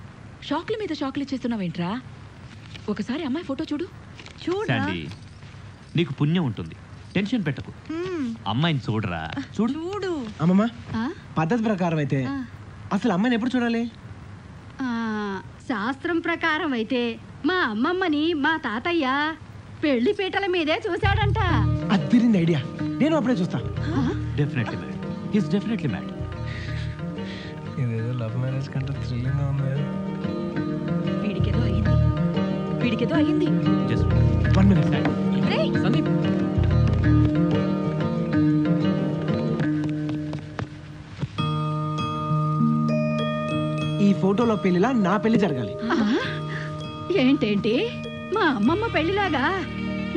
షాక్ల మీద షాక్లు ఇచ్చేస్తున్నావేంట్రా? ఒకసారి అమ్మాయి ఫోటో చూడు. శాండీ, నీకు పుణ్యం ఉంటుంది, టెన్షన్ పెట్టకు. అమ్మాయిని చూడరా, చూడు. అమ్మమ్మ, పద్ధతి ప్రకారం అయితే అసలు అమ్మాయిని ఎప్పుడు చూడాలి? శాస్త్రం ప్రకారం అయితే మా అమ్మమ్మని మా తాతయ్య పెళ్లి పీటల మీదే చూశాడంట. అదిరింది ఐడియా, నేను అప్పుడే చూస్తా. Definitely mad, his definitely mad. ఇదేదో లవ్ మ్యారేజ్ కంటే థ్రిల్లింగ్ గా ఉంది. వీడికేదో అయ్యింది. Just 1 minute. సందీప్, ఈ ఫోటోలో పెళ్లిలా నా పెళ్లి జరగాలి. ఏంటేంటి మా అమ్మమ్మ పెళ్లిలాగా?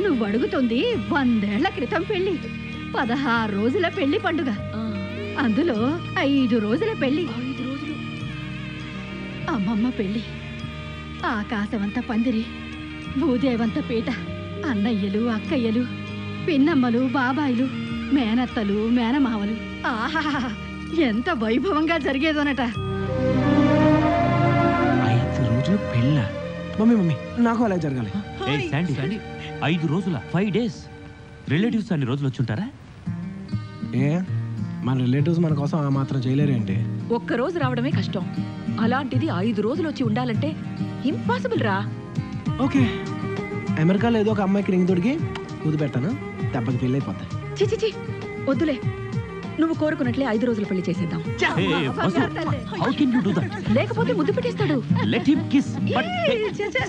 నువ్వు అడుగుతుంది 100 ఏళ్ల క్రితం పెళ్లి, 16 రోజుల పెళ్లి పండుగ, అందులో 5 రోజుల పెళ్లి. అమ్మమ్మ పెళ్లి ఆకాశమంత పందిరి, భూదేవంత పీట, అన్నయ్యలు అక్కయ్యలు పిన్నమ్మలు బాబాయిలు మేనత్తలు మేనమావలు. ఆహా, ఎంత వైభవంగా జరిగేదోనట. 5 రోజులు పెళ్ళ? మమ్మీ నాకు అలా జరగాలి. శాండీ 5 రోజుల 5 days. రిలేటివ్స్ అన్ని రోజులు వచ్చి ఉంటారా? ఏ మన రిలేటివ్స్ మన కోసం ఆ మాత్రం చేయలేరేంటి? ఒక్క రోజు రావడమే కష్టం, అలాంటిది 5 రోజులు వచ్చి ఉండాలంటే ఇంపాసిబుల్ రా. ఓకే, అమెరికాలో ఏదో ఒక అమ్మాయికి రింగ్ తొడిగి ముద్దు పెట్టాను, దెబ్బకి పెళ్ళి అయిపోతాయి. చిచి వద్దులే, నువ్వు కోరుకున్నట్లే 5 రోజులు పెళ్లి చేసేద్దాం. How can you do that? లేకపోతే ముద్దు పెట్టేస్తాడు. Let him kiss. But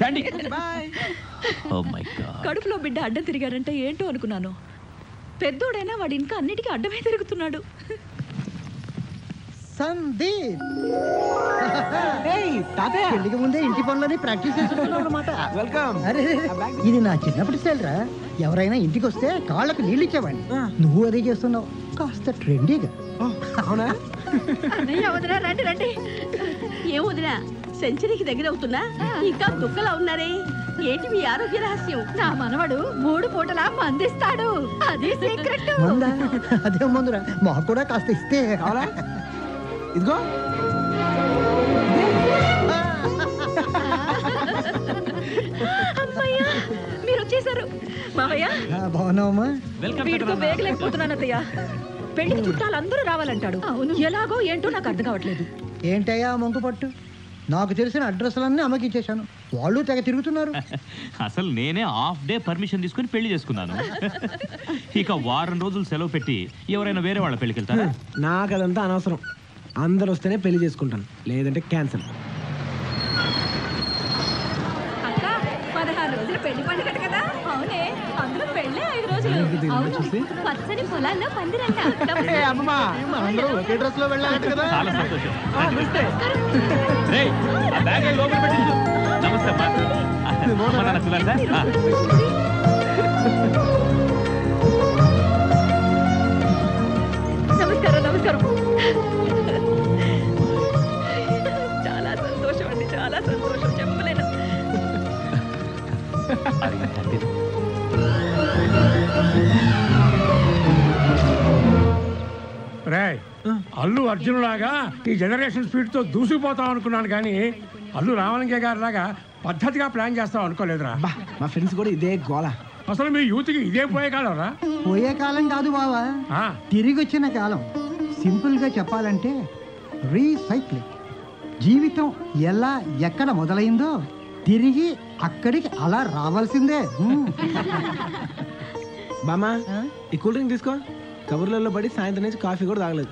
Sandy. Oh my God. కడుపులో బిడ్డ అడ్డం తిరిగాడంటే ఏంటో అనుకున్నాను. పెద్దోడైనా వాడు ఇంకా అన్నిటికీ అడ్డమే తిరుగుతున్నాడు. సందీప్, పెళ్లికి ముందే ఇంటి పనులని ప్రాక్టీస్ చేసుకుంటున్నావు అన్నమాట. వెల్కమ్. అరే, ఇది నా చిన్నప్పటి స్టైల్ రా. ఎవరైనా ఇంటికి వస్తే కాళ్ళకు నీళ్ళు ఇచ్చేవాడిని, నువ్వు అదే చేస్తున్నావు, కాస్త ట్రెండీగా. అవునా? వదినా రండి రండి. ఏం వదినా, సెంచరీకి దగ్గర అవుతున్నా ఇంకా దుఃఖలా ఉన్నారే, ఏంటి మీ ఆరోగ్య రహస్యం? నా మనవడు 3 పూటలా మందిస్తాడు, అది సీక్రెట్. అదే మందురా, మాకు కూడా కాస్త ఇస్తే. ఇదిగో అమ్మయ్యా, మీరు వచ్చేసారు. మావయ్య, బాగున్నావమ్మా? వీడితో వేగలేకపోతున్నాను అత్తయ్య. పెళ్లికి చుట్టాలు అందరూ రావాలంటాడు, ఎలాగో ఏంటో నాకు అర్థం కావట్లేదు. ఏంటయ్యా మొంకు పట్టు, నాకు తెలిసిన అడ్రస్లన్నీ అమ్మకి ఇచ్చేశాను, వాళ్ళు తెగ తిరుగుతున్నారు. అసలు నేనే హాఫ్ డే పర్మిషన్ తీసుకుని పెళ్లి చేసుకున్నాను. ఇక వారం రోజులు సెలవు పెట్టి ఎవరైనా వేరే వాళ్ళ పెళ్లికి వెళ్తారా? నాకు అదంతా అనవసరం, అందరు వస్తేనే పెళ్లి చేసుకుంటాను, లేదంటే క్యాన్సిల్. అక్క 16 రోజులు పెళ్లి పండుగ కదా? అవునే, అందులో పెళ్ళే 5 రోజులు. పచ్చని పొలాల్లో పందిరంట. ఒకే డ్రెస్ లో వెళ్ళాలంట కదా? చాలా సంతోషం. రేయ్, ఆ బ్యాగ్ ఏం లోపల పెట్టించు. నమస్తే అమ్మా. అమ్మా, నాన్న చూడాలి సార్. నమస్కారం. నమస్కారం. చాలా సంతోషం అండి, చాలా సంతోషం, చెప్పలేను. రేయ్, అల్లు అర్జున్ లాగా ఈ జనరేషన్ స్పీడ్ తో దూసుకుపోతాం అనుకున్నాను కానీ అల్లు రామలింగ గారి లాగా పద్ధతిగా ప్లాన్ చేస్తాం అనుకోలేదురా. మా ఫ్రెండ్స్ కూడా ఇదే గోల. అసలు మీ యూత్ కి ఇదే పోయే కాలం రా. పోయే కాలం కాదు బావా, తిరిగి వచ్చిన కాలం. సింపుల్ గా చెప్పాలంటే రీసైక్లింగ్. జీవితం ఎలా ఎక్కడ మొదలైందో తిరిగి అక్కడికి అలా రావాల్సిందే. బామా ఈ కూల్ డ్రింక్ తీసుకో. కబుర్లలో పడి సాయంత్రం నుంచి కాఫీ కూడా తాగలేదు.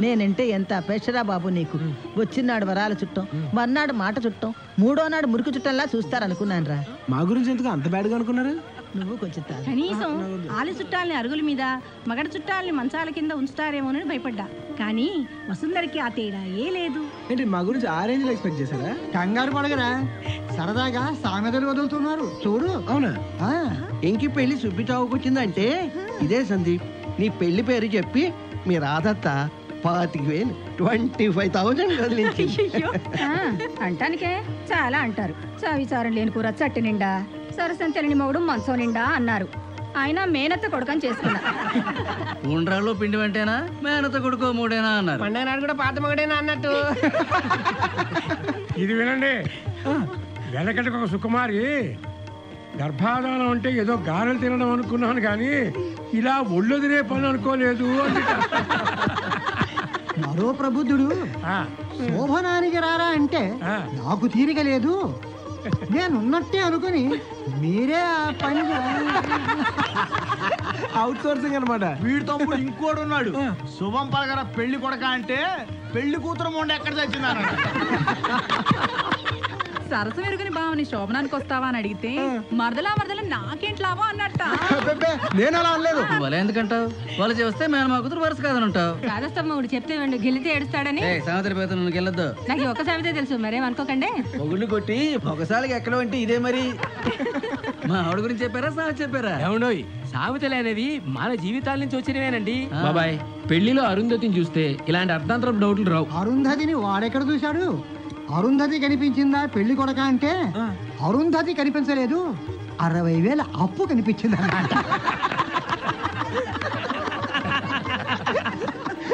నేనంటే ఎంత అపేక్షరా బాబు నీకు. వచ్చినాడు వరాల చుట్టం, మర్నాడు మాట చుట్టం, మూడో నాడు మురికి చుట్టంలా చూస్తారనుకున్నాను రా. మా గురించి ఎందుకు అంత బ్యాడ్గా అనుకున్నారు? నువ్వు కొంచెం కనీసం ఆలి చుట్టాలని అరుగుల మీద, మగడ చుట్టాలని మంచాల కింద ఉంచుతారేమోనని భయపడ్డా. కానీ వసుంధరకి ఆ తేడా ఏ లేదు. ఏంటి మా గురించి ఆ రేంజ్ లో ఎక్స్పెక్ట్ చేశారా? కంగారు పడగరా, సరదాగా సామెతలు వదులుతున్నారు చూడు. అవునా? ఇంకి పెళ్లి సుబ్బిచావుకొచ్చిందంటే ఇదే సందీప్. నీ పెళ్లి పేరు చెప్పి మీ రాధత్త 25,000 25,000 వదిలించి. అంటానికే చాలా అంటారు. చావిచారం లేని కూర చట్టి నిండా, సరసం తెలియని మొగుడు మంచం నిండా అన్నారు. ఆయన మేనత్త కొడుకని చేసుకున్నా. ఉండ్రాలో పిండి వెంటేనా మేనత్త కొడుకో మూడేనా అన్నారు. పండగ నాడు కూడా పాత మగడేనా అన్నట్టు. ఇది వినండి, వెనకటికి ఒక సుకుమారి గర్భాధానం అంటే ఏదో గారెలు తినడం అనుకున్నాను కానీ ఇలా ఒళ్ళు తినే పని అనుకోలేదు. మరో ప్రబుద్ధుడు శోభనానికి రారా అంటే నాకు తీరిక లేదు, నేనున్నట్టే అనుకుని మీరే ఆ పని అవుట్ సోర్సింగ్ అనమాట. వీడి తమ్ముడు ఇంకోడు ఉన్నాడు, శుభం పలకర పెళ్లి కొడక అంటే పెళ్లి కూతురు మొండ ఎక్కడ తెచ్చినారు. సరసం ఎరుగుని బావని శోభనానికి వస్తావా అని అడిగితే మరదలా నాకేంటి లాభం అన్నట్ట. నేను అలా అనలేదు. వాళ్ళు ఎందుకంటావు? వాళ్ళు చేస్తే మేము మా కూతురు వరుస కాదనంటావు. రాజస్తమ్మడు చెప్తే వెండు గెలితే ఏడుస్తాడని. సావిత్రి పేద నువ్వు గెలద్దు. నాకు ఒక్క సావితే తెలుసు, మరేమనుకోకండి. మొగుళ్ళు కొట్టి ఒకసారి ఎక్కడ అంటే ఇదే మరి. మా ఆవిడ గురించి చెప్పారా సావిత్రి చెప్పారా? ఏమండోయ్, సావితలు అనేవి మన జీవితాల నుంచి వచ్చినవేనండి బాబాయ్. పెళ్లిలో అరుంధతిని చూస్తే ఇలాంటి అర్థాంతరం డౌట్లు రావు. అరుంధతిని వాడెక్కడ చూశాడు? అరుంధతి కనిపించిందా పెళ్లి కొడక అంటే? అరుంధతి కనిపించలేదు, 60,000 అప్పు కనిపించింది అన్నమాట.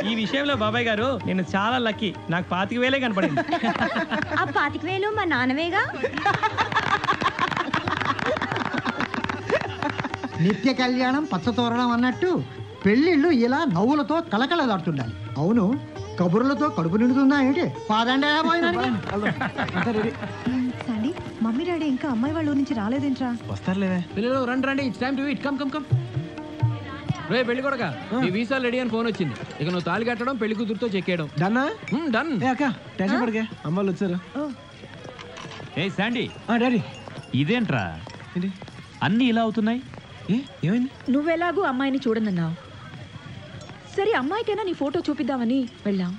ఈ విషయంలో బాబాయ్ గారు నేను చాలా లక్కీ. నాకు 25,000 కనపడింది. ఆ 25,000 మా నాన్నవేగా. నిత్య కళ్యాణం పచ్చతోరణం అన్నట్టు పెళ్ళిళ్ళు ఇలా నవ్వులతో కళకళలాడుతుండాలి. అవును, కబుర్లతో కడుపు నిండుతుందా ఏంటి? పాదండి సండి, మమ్మీ డాడీ ఇంకా అమ్మాయి వాళ్ళ నుంచి రాలేదేంట్రా? వస్తారులేవే. పిల్లలు రండి రండి, it's time to eat. Come come come. రే పెళ్లి కొడక, నీ వీసాలు రెడీ అని ఫోన్ వచ్చింది. ఇక నువ్వు తాళి కట్టడం, పెళ్లి కూతురుతో చెక్కేయడం. డన్నా? డన్. అక్క టెన్షన్ పడకే, అమ్మాళ్ళు వచ్చారు. ఏ శాండీ, డాడీ ఇదేంట్రా అన్నీ ఇలా అవుతున్నాయి? ఏమైంది? నువ్వెలాగూ అమ్మాయిని చూడనన్నావు. సరే అమ్మాయికైనా నీ ఫోటో చూపిద్దామని వెళ్ళాం.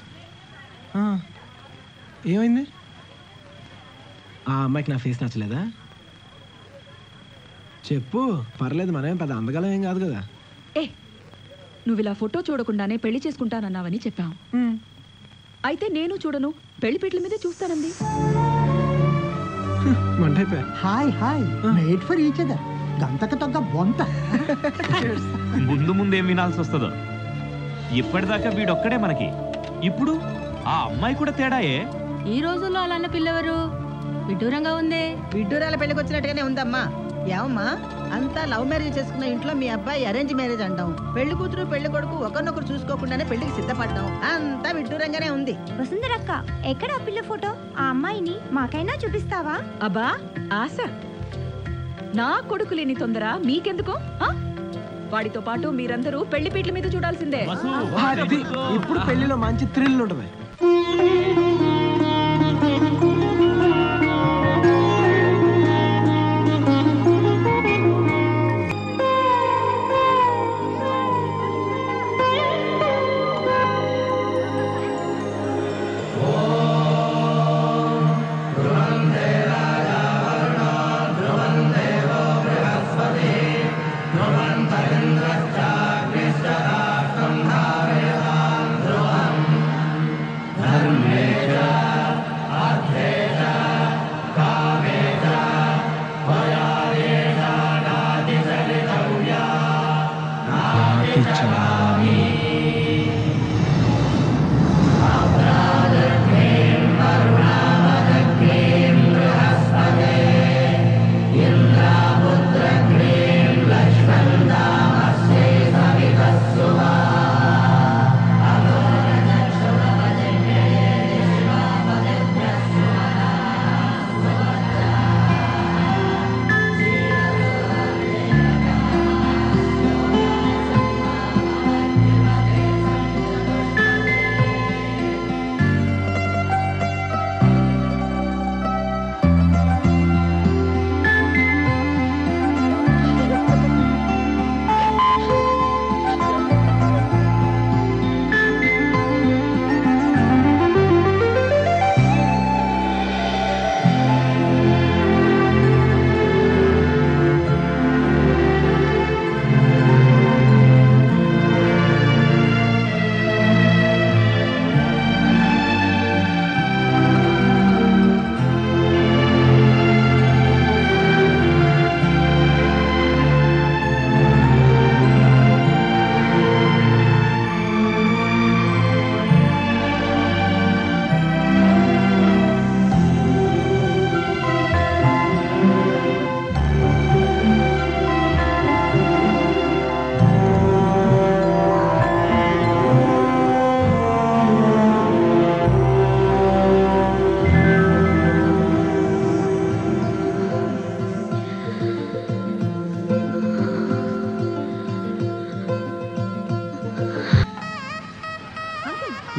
ఏమైంది? ఆ అమ్మాయికి నా ఫేస్ నచ్చలేదా? చెప్పు, పర్లేదు, మనమేం పెద్ద అందగలం ఏం కాదు కదా. నువ్వు ఇలా ఫోటో చూడకుండానే పెళ్లి చేసుకుంటానన్నావని చెప్పాం. అయితే నేను చూడను, పెళ్లి పీటల మీదే చూస్తానంది. Hi hi, made for each other. గంతకు తగ్గ బొంత. ముందు ముందు ఏం వినాల్సి వస్తుందో. ఇప్పటిదాకా వీడొక్కడే మనకి, ఇప్పుడు ఆ అమ్మాయి కూడా తేడాయే. ఈ రోజుల్లో అలాన్న పిల్లవరు విడ్డూరంగా ఉంది. విడ్డూరాల పెళ్లికి వచ్చినట్టుగానే ఉందమ్మా. ఏమమ్మా, అంతా లవ్ మ్యారేజ్ చేసుకున్న ఇంట్లో మీ అబ్బాయి అరేంజ్ మ్యారేజ్ అంటాం. పెళ్లి కూతురు పెళ్లి కొడుకు ఒకరినొకరు చూసుకోకుండానే పెళ్లికి సిద్ధపడ్డాం. అంతా విడ్డూరంగానే ఉంది. వసుంధరక్క, ఎక్కడ ఆ పిల్ల ఫోటో? ఆ అమ్మాయిని మాకైనా చూపిస్తావా? అబ్బా ఆశ, నా కొడుకు లేని తొందర మీకెందుకు? వాడితో పాటు మీరందరూ పెళ్లి పీటల మీద చూడాల్సిందే. ఇప్పుడు పెళ్లిలో మంచి థ్రిల్ ఉంటుంది. ధ్రువం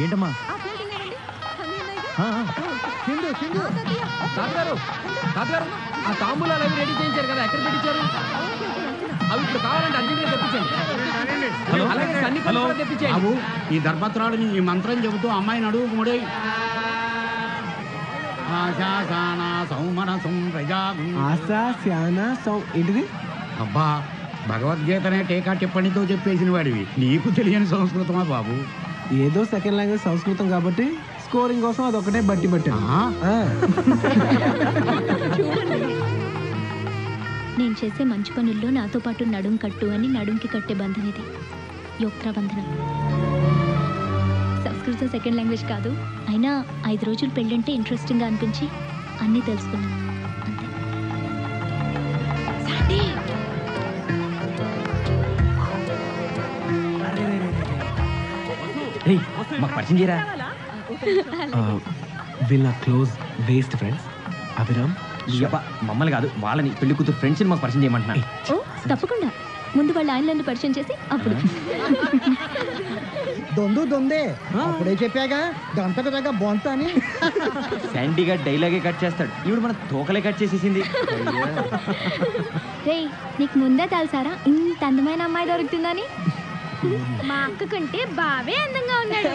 ఏంటమ్మా సింధు సింధు తాతగారు తాతగారు ఆ తాంబూలాలు అవి రెడీ చేయించారు కదా ఎక్కడ పెట్టించారు అవి ఇప్పుడు కావాలంటే అర్జెంట్గా తెప్పించండి అలాగే అన్ని హలో తెప్పించండి బాబు ఈ ధర్మత్రాలని ఈ మంత్రం చెబుతూ అమ్మాయిని అడుగు మూడే ఏంటిది అబ్బా భగవద్గీతనే టేకా టిప్పణితో చెప్పేసిన వాడివి నీకు తెలియని సంస్కృతమా బాబు ఏదో సెకండ్ లాంగ్వేజ్ సంస్కృతం కాబట్టి స్కోరింగ్ కోసం అదొకటే బట్టి పట్టాను. నేను చేసే మంచి పనుల్లో నాతో పాటు నడుం కట్టు అని నడుంకి కట్టే బంధం ఇది. యోక్త్రా బంధనం. సంస్కృతం సెకండ్ లాంగ్వేజ్ కాదు, అయినా 5 రోజులు పెళ్ళంటే ఇంట్రెస్టింగ్గా అనిపించి అన్నీ తెలుసుకున్నాను అంతే. మాకు పరిచయం చేయరా? వీళ్ళ క్లోజ్ బెస్ట్ ఫ్రెండ్స్ అభిరామ్. మమ్మల్ని కాదు వాళ్ళని పెళ్లి కూతురు ఫ్రెండ్స్ మాకు పరిచయం చేయమంటున్నా. ఓ తప్పకుండా, ముందు వాళ్ళ ఆయనలను పరిచయం చేసి అప్పుడు. దొందే అప్పుడే చెప్పాగా దంతకు దగ్గర బొంత అని. శాండీగా డైలాగే కట్ చేస్తాడు, ఇప్పుడు మన తోకలే కట్ చేసేసింది. రే నీకు ముందే తెలుసారా ఇంత అందమైన అమ్మాయి దొరుకుతుందని? మా అక్క కంటే బావే అందంగా ఉన్నాడు.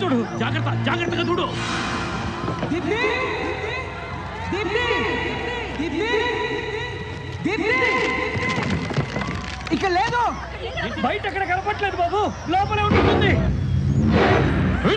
చూడు, జాగ్రత్తగా చూడు. ఇక్కడ లేదు, బయట ఎక్కడ కనపట్లేదు బాబు, లోపలే ఉంటుంది. Hey!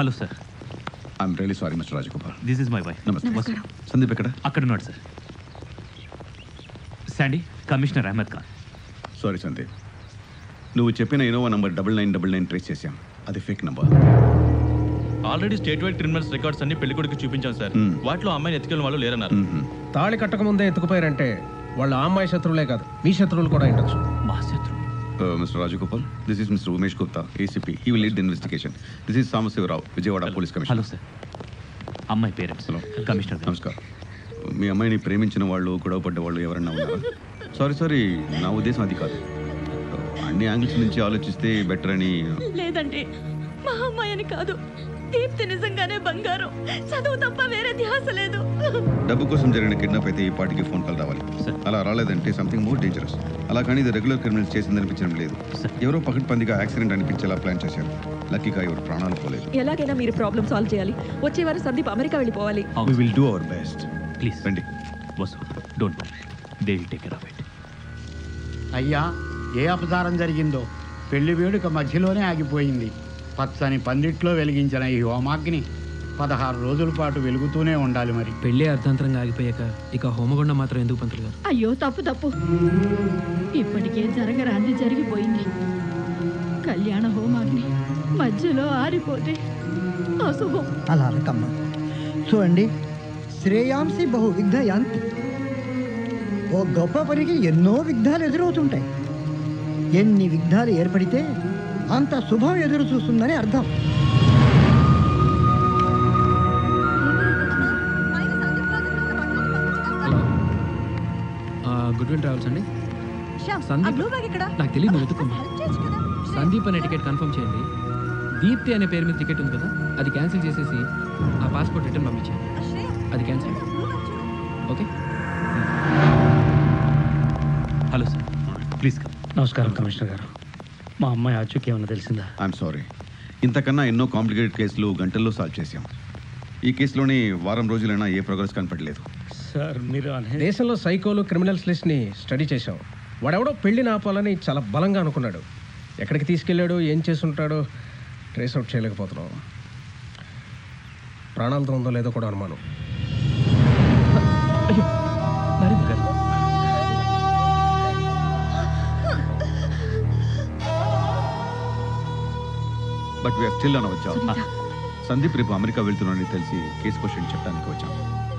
Hello sir. I'm really sorry mister Rajagopal. This is my wife. నమస్తే. సందీప్ ఎక్కడ? అక్కడ ఉన్నాడు sir. Sandy, commissioner Ahmed Khan. Sorry Sandeep, నువ్వు చెప్పిన ఇనోవా నంబర్ 9999 ట్రేస్ చేశాం. అది fake number. Already state wide criminals records అన్ని పెళ్లికొడుకు చూపించాం సార్. వాటిలో అమ్మాయిని ఎత్తుకెళ్ళిన వాళ్ళు లేరన్నారు. తాళి కట్టక ముందే ఎత్తుకుపోయారంటే వాళ్ళ అమ్మాయి శత్రువులే కాదు, మీ శత్రువులు కూడా ఉండొచ్చు. మా శత్రువు mister Rajagopal, this is mister Umesh Gupta, ACP. He will lead the investigation. This is Sambasivarao, Vijayawada police commissioner. Hello sir. అమ్మాయి పేరెంట్స్. Hello commissioner. నమస్కారం. మీ అమ్మాయిని ప్రేమించిన వాళ్ళు, గొడవ పడ్డ వాళ్ళు ఎవరన్నా ఉన్నారా? సారీ, నా ఉద్దేశం అది కాదు. అన్ని యాంగిల్స్ నుంచి ఆలోచిస్తే బెటర్ అని. లేదండి, మా అమ్మాయి అని కాదు. దీప్తి నిజంగానే బంగారం. చదువు తప్ప వేరే ధ్యాస లేదు. డబ్బు కోసం జరిగిన కిడ్నాప్ అయితే ఈ పార్టీకి ఫోన్ కాల్ రావాలి. అలా రాలేదంటే సంథింగ్ మోర్ డేంజరస్. అలా కానీ ఇది రెగ్యులర్ క్రిమినల్స్ చేసింది అనిపించడం లేదు. ఎవరో పకడ్బందీగా యాక్సిడెంట్ అనిపించేలా ప్లాన్ చేశారు. లక్కీగా ఎవరు ప్రాణాలు పోలేదు. ఎలాగైనా మీరు ప్రాబ్లం సాల్వ్ చేయాలి. వచ్చే వారం సందీప్ అమెరికా వెళ్ళిపోవాలి. We will do our best. Please రండి. Vasu, don't worry, they will take care of it. అయ్యా, ఏ అపచారం జరిగిందో పెళ్లి వేడుక మధ్యలోనే ఆగిపోయింది. పచ్చని పందిట్లో వెలిగించిన ఈ హోమాగ్ని 16 రోజుల పాటు వెలుగుతూనే ఉండాలి. మరి పెళ్లి అర్ధాంతరంగా ఆగిపోయాక ఇక హోమగుండం మాత్రం ఎందుకు పంతులు గారు? అయ్యో తప్పు ఇప్పటికే జరగరాంది జరిగిపోయింది. కళ్యాణ హోమాగ్ని మధ్యలో ఆరిపోతే అశుభం. అలా అనకమ్మా. చూడండి, శ్రేయాంసి బహు విఘ్నయాంతి. ఓ గొప్ప పనికి ఎన్నో విఘ్నాలు ఎదురవుతుంటాయి. ఎన్ని విఘ్నాలు ఏర్పడితే అంత శుభం ఎదురు చూస్తుందని అర్థం. గుడ్విన్ ట్రావెల్స్ అండి. సందీప్ నాకు తెలియదు, నువ్వు వెతుక్కమ్మా. సందీప్ అనే టికెట్ కన్ఫర్మ్ చేయండి. దీప్తి అనే పేరు మీద టికెట్ ఉంది కదా, అది క్యాన్సిల్ చేసేసి ఆ పాస్పోర్ట్ రిటర్న్ పంపించండి. అది cancel. Okay. Hello sir, please come. నమస్కారం కమిషనర్ గారు. మా అమ్మాయి ఆచూకీ ఏమన్నా తెలిసిందా? I'm sorry. ఇంతకన్నా ఎన్నో కాంప్లికేటెడ్ కేసులు గంటల్లో సాల్వ్ చేశాం. ఈ కేసులోని వారం రోజులైనా ఏ ప్రోగ్రెస్ కనపడలేదు. సార్ మీరు దేశంలో సైకోలు క్రిమినల్స్ లిస్ట్ని స్టడీ చేశాం. వాడెవడో పెళ్లిని ఆపాలని చాలా బలంగా అనుకున్నాడు. ఎక్కడికి తీసుకెళ్ళాడు, ఏం చేసుంటాడో ట్రేస్ అవుట్ చేయలేకపోతున్నాం. ప్రాణాలతో ఉందో లేదో కూడా అనుమానం. అయ్యో, Narendra garu. But we're still on our job. Sandeep రేపు అమెరికా వెళ్తున్నాడని తెలిసి కేసు క్వశ్చన్ చెప్పడానికి వచ్చాం.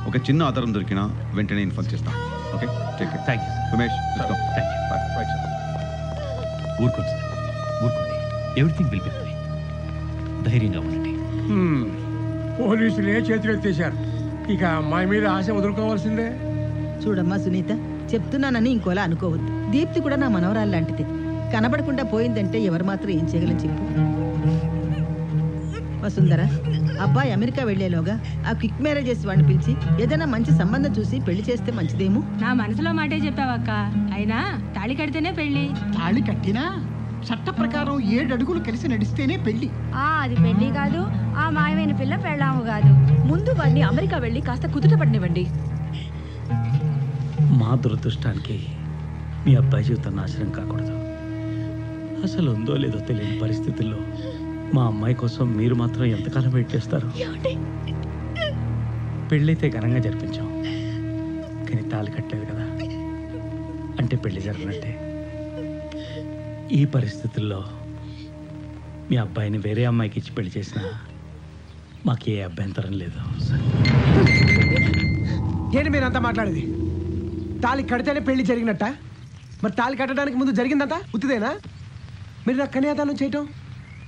ఒక చిన్న ఆధారం దొరికినా వెంటనే ఇన్ఫార్మ్ చేస్తాం. Okay, take care. Thank you Umesh. Thank you. ఊరుకోండి సార్, ఊరుకోండి. Everything will be fine. ధైర్యంగా ఉండండి. పోలీసులే చేతులు ఎత్తేశారు. ఇక అమ్మాయి మీద ఆశ వదులుకోవాల్సిందే. చూడమ్మా సునీత, చెప్తున్నానని ఇంకోలా అనుకోవద్దు. దీప్తి కూడా నా మనవరాలు లాంటిది. కనబడకుండా పోయిందంటే ఎవరు మాత్రం ఏం చేయగలం చెప్పు. వసుంధర, అబ్బాయి అమెరికా వెళ్లేలోగా ఆ క్విక్ మ్యారేజెస్ వాడిని పిలిచి ఏదైనా మంచి సంబంధం చూసి పెళ్లి చేస్తే మంచిదేమో. నా మనసులో మాటే చెప్పావక్క. అయినా తాళి కడితేనే పెళ్లి. తాళి కట్టినా చట్ట ప్రకారం 7 అడుగులు కలిసి నడిస్తేనే పెళ్లి. అది పెళ్లి కాదు, ఆ మాయమైన పిల్ల పెళ్ళాము కాదు. ముందు వాడిని అమెరికా వెళ్ళి కాస్త కుదుట పడినివ్వండి. మా దురదృష్టానికి మీ అబ్బాయి జీవితం నాశనం కాకూడదు. అసలు ఉందో లేదో తెలియని పరిస్థితుల్లో మా అమ్మాయి కోసం మీరు మాత్రం ఎంతకాలం వెయిట్ చేస్తారు? పెళ్ళైతే ఘనంగా జరిపించాం, కానీ తాళి కట్టలేదు కదా. అంటే పెళ్లి జరగనట్టే. ఈ పరిస్థితుల్లో మీ అబ్బాయిని వేరే అమ్మాయికి ఇచ్చి పెళ్లి చేసినా మాకే అభ్యంతరం లేదు. ఏంటి మీరు అంతా మాట్లాడేది? తాళి కడితేనే పెళ్లి జరిగినట్ట? మరి తాళి కట్టడానికి ముందు జరిగిందంతా ఉత్తిదేనా? మీరు నాకు కన్యాదానం చేయటం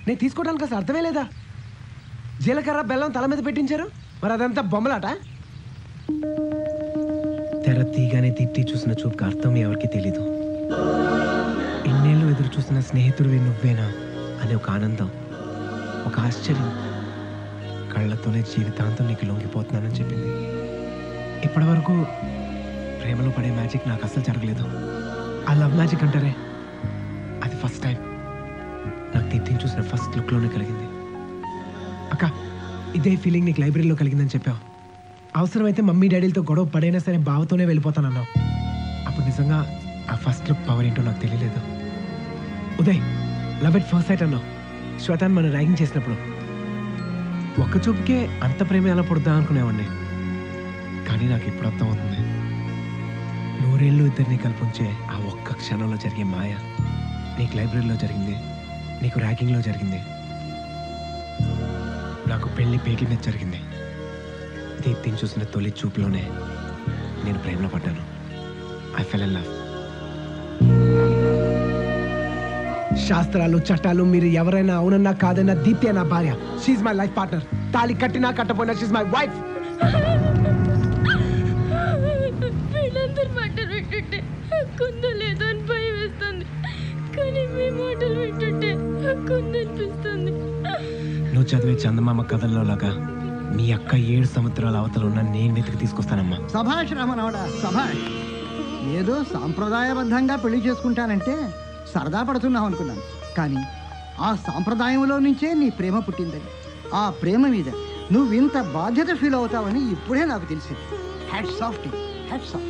నేను తీసుకోవడానికి అసలు అర్థమే లేదా? జీలకర్ర బెల్లం తల మీద పెట్టించారు, మరి అదంతా బొమ్మలాట. తెర తీగానే దీప్తి చూసిన చూపుకి అర్థం ఎవరికి తెలీదు. ఇన్నేళ్ళు ఎదురు చూసిన స్నేహితుడివి నువ్వేనా అనే ఒక ఆనందం, ఒక ఆశ్చర్యం. కళ్ళతోనే జీవితాంతం నీకు లొంగిపోతున్నానని చెప్పింది. ఇప్పటి వరకు ప్రేమలో పడే మ్యాజిక్ నాకు అసలు జరగలేదు. ఆ లవ్ మ్యాజిక్ అంటారే, అది ఫస్ట్ టైం నాకు దీప్తిని చూసిన ఫస్ట్ లుక్లోనే కలిగింది. అక్క, ఇదే ఫీలింగ్ నీకు లైబ్రరీలో కలిగిందని చెప్పావు. అవసరమైతే మమ్మీ డాడీలతో గొడవ పడైనా సరే బావతోనే వెళ్ళిపోతానన్నావు. అప్పుడు నిజంగా ఆ ఫస్ట్ లుక్ పవర్ ఏంటో నాకు తెలియలేదు. Uday, love at first sight అన్నావు శ్వేతాన్ని మనం ర్యాగింగ్ చేసినప్పుడు. ఒక్క చూపుకే అంత ప్రేమ ఎలా పుడతా అనుకునేవాడిని. కానీ నాకు ఇప్పుడు అర్థమవుతుంది, 100 ఏళ్ళు ఇద్దరిని కల్పించే ఆ ఒక్క క్షణంలో జరిగే మాయ నీకు లైబ్రరీలో జరిగింది, నీకు ర్యాగింగ్లో జరిగింది, నాకు పెళ్లి పేటీ మీద జరిగింది. దీప్తిని చూసిన తొలి చూపులోనే నేను ప్రేమలో పడ్డాను. I fell in love. శాస్త్రాలు చట్టాలు మీరు ఎవరైనా అవునన్నా కాదన్నా దీప్తి నా భార్య. She's my life partner. తాళి కట్టినా కట్టపోయినా షీఈ్ మై వైఫ్. వీళ్ళందరూ మాటలు వింటుంటే కుందలేదు అని భయం వేస్తుంది, కానీ మీ మాటలు వింటుంటే కుందనిపిస్తుంది. నువ్వు చదివే చందమామ కథల్లో లాగా మీ అక్క 7 సంవత్సరాల అవతల ఉన్న నేను వెతికి తీసుకొస్తానమ్మా. సభాష్ రమణవడా, సభాష్. ఏదో సాంప్రదాయబద్ధంగా పెళ్లి చేసుకుంటానంటే సరదా పడుతున్నావు అనుకున్నాను, కానీ ఆ సాంప్రదాయంలో నుంచే నీ ప్రేమ పుట్టిందని, ఆ ప్రేమ మీద నువ్వు ఇంత బాధ్యత ఫీల్ అవుతావని ఇప్పుడే నాకు తెలిసింది. Hats off to, hats off.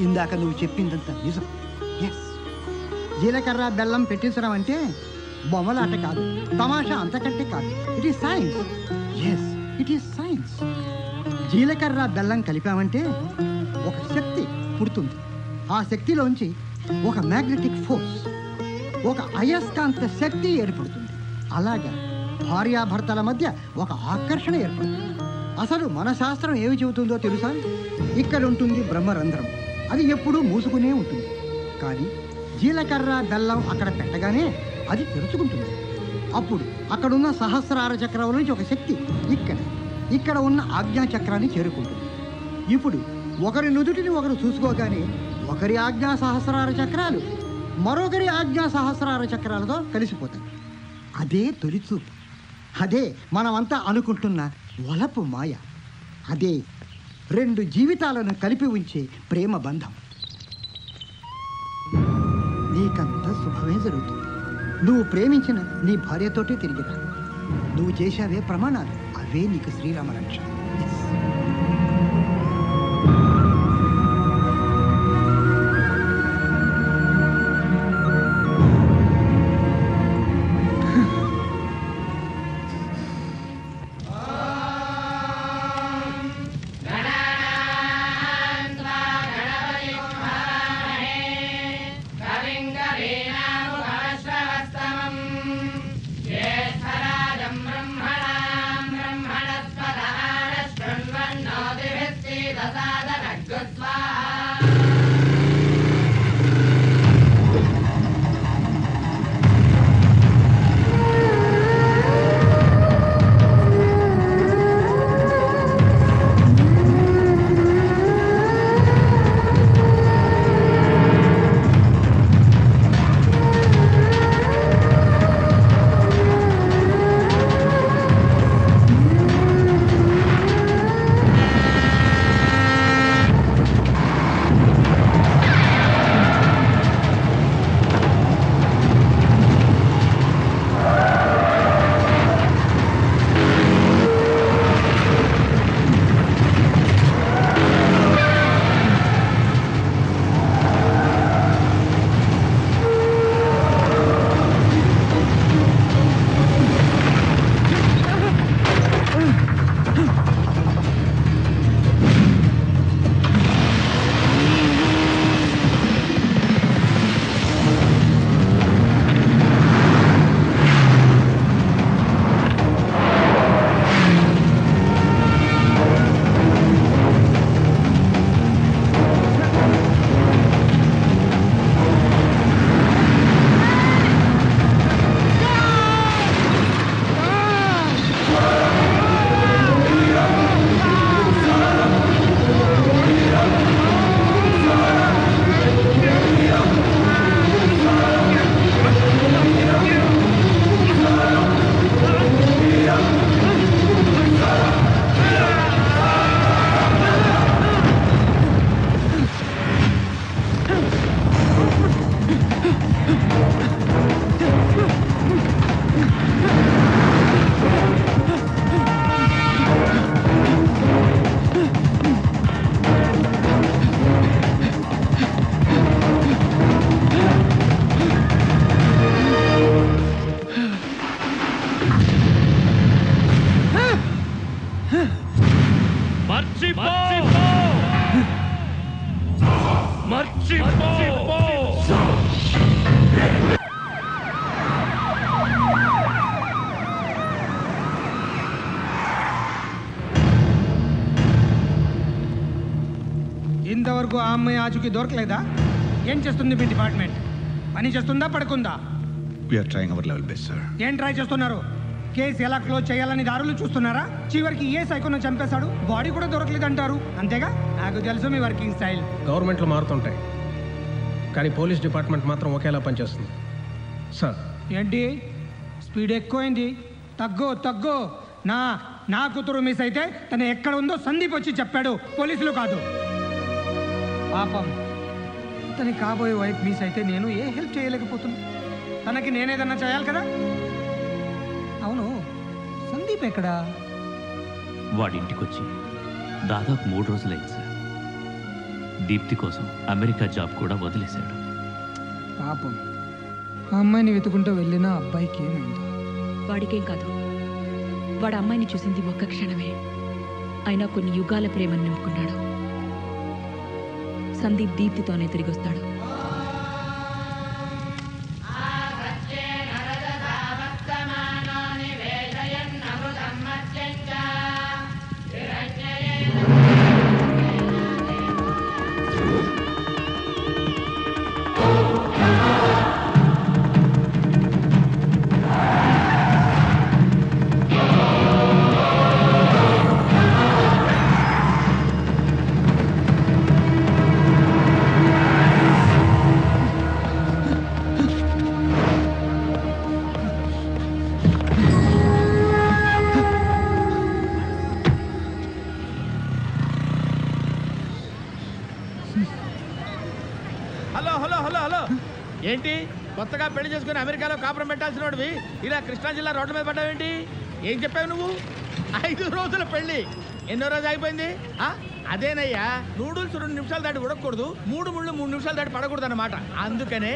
ఇందాక నువ్వు చెప్పిందంత నిజం. ఎస్, జీలకర్ర బెల్లం పెట్టించడం అంటే బొమ్మలాట కాదు, తమాషా అంతకంటే కాదు. It is science. Yes, it is science. జీలకర్ర బెల్లం కలిపామంటే ఒక శక్తి పుడుతుంది. ఆ శక్తిలోంచి ఒక మ్యాగ్నెటిక్ ఫోర్స్, ఒక అయస్కాంత శక్తి ఏర్పడుతుంది. అలాగా భార్యాభర్తల మధ్య ఒక ఆకర్షణ ఏర్పడుతుంది. అసలు మన శాస్త్రం ఏమి చెబుతుందో తెలుసా? ఇక్కడ ఉంటుంది బ్రహ్మరంధ్రం, అది ఎప్పుడూ మూసుకునే ఉంటుంది. కానీ జీలకర్ర బెల్లం అక్కడ పెట్టగానే అది తెరుచుకుంటుంది. అప్పుడు అక్కడున్న సహస్రార చక్రం నుంచి ఒక శక్తి ఇక్కడ ఉన్న ఆజ్ఞా చక్రాన్ని చేరుకుంటుంది. ఇప్పుడు ఒకరి నుదుటిని ఒకరు చూసుకోగానే ఒకరి ఆజ్ఞా సహస్రార చక్రాలు మరొకరి ఆజ్ఞా సహస్రార చక్రాలతో కలిసిపోతాయి. అదే తొలిచూపు. అదే మనమంతా అనుకుంటున్న వలపు మాయ. అదే 2 జీవితాలను కలిపి ఉంచే ప్రేమ బంధం. నీకంత శుభమే జరుగుతుంది. నువ్వు ప్రేమించిన నీ భార్యతోటే తిరిగిరా. నువ్వు చేశావే ప్రమాణాలు, అవే నీకు శ్రీరామ రక్ష. జ్యేష్ఠరాజం బ్రహ్మణాం బ్రహ్మణస్పదః ఇంతవరకు ఆ అమ్మాయి ఆచూకీ దొరకలేదా? ఏం చేస్తుంది మీ డిపార్ట్మెంట్? పని చేస్తుందా, పడుకుందా? We're trying our level best sir. ఏం ట్రై చేస్తున్నారు? కేసు ఎలా క్లోజ్ చేయాలని దారులు చూస్తున్నారా? చివరికి ఏ సైకోను చంపేశాడు, బాడీ కూడా దొరకలేదు అంటారు. అంతేగా? నాకు తెలుసు మీ వర్కింగ్ స్టైల్. గవర్నమెంట్లు మారుతుంటాయి, కానీ పోలీస్ డిపార్ట్మెంట్ మాత్రం ఒకేలా పనిచేస్తుంది సార్. ఏంటి స్పీడ్ ఎక్కువైంది? తగ్గు. నా కూతురు మిస్ అయితే తను ఎక్కడ ఉందో సందీప్ వచ్చి చెప్పాడు, పోలీసులు కాదు. పాపం, తనకి కాబోయే వైఫ్ మిస్ అయితే నేను ఏ హెల్ప్ చేయలేకపోతున్నా. తనకి నేనేదన్నా చేయాలి కదా. అవును, సందీప్ ఎక్కడా? వాడింటికొచ్చి దాదాపు 3 రోజులైంది సార్. దీప్తి కోసం అమెరికా జాబ్ కూడా వదిలేశాడు. పాపం, ఆ అమ్మాయిని వెతుకుంటూ వెళ్ళిన అబ్బాయికి ఏమైంది? వాడికేం కాదు, వాడు అమ్మాయిని చూసింది ఒక్క క్షణమే, అయినా కొన్ని యుగాల ప్రేమను నింపుకున్నాడు. సందీప్ దీప్తితోనే తిరిగి వస్తాడు. హలో ఏంటి కొత్తగా పెళ్లి చేసుకుని అమెరికాలో కాపురం పెట్టాల్సిన వాడివి ఇలా కృష్ణా జిల్లా రోడ్ల మీద పడ్డావేంటి? ఏం చెప్పావు నువ్వు? 5 రోజుల పెళ్లి ఎన్నో రోజు అయిపోయింది? అదేనయ్యా, నూడిల్స్ 2 నిమిషాలు దాటి ఉడకూడదు, 3 ముళ్ళు 3 నిమిషాలు దాటి పడకూడదు అన్నమాట. అందుకనే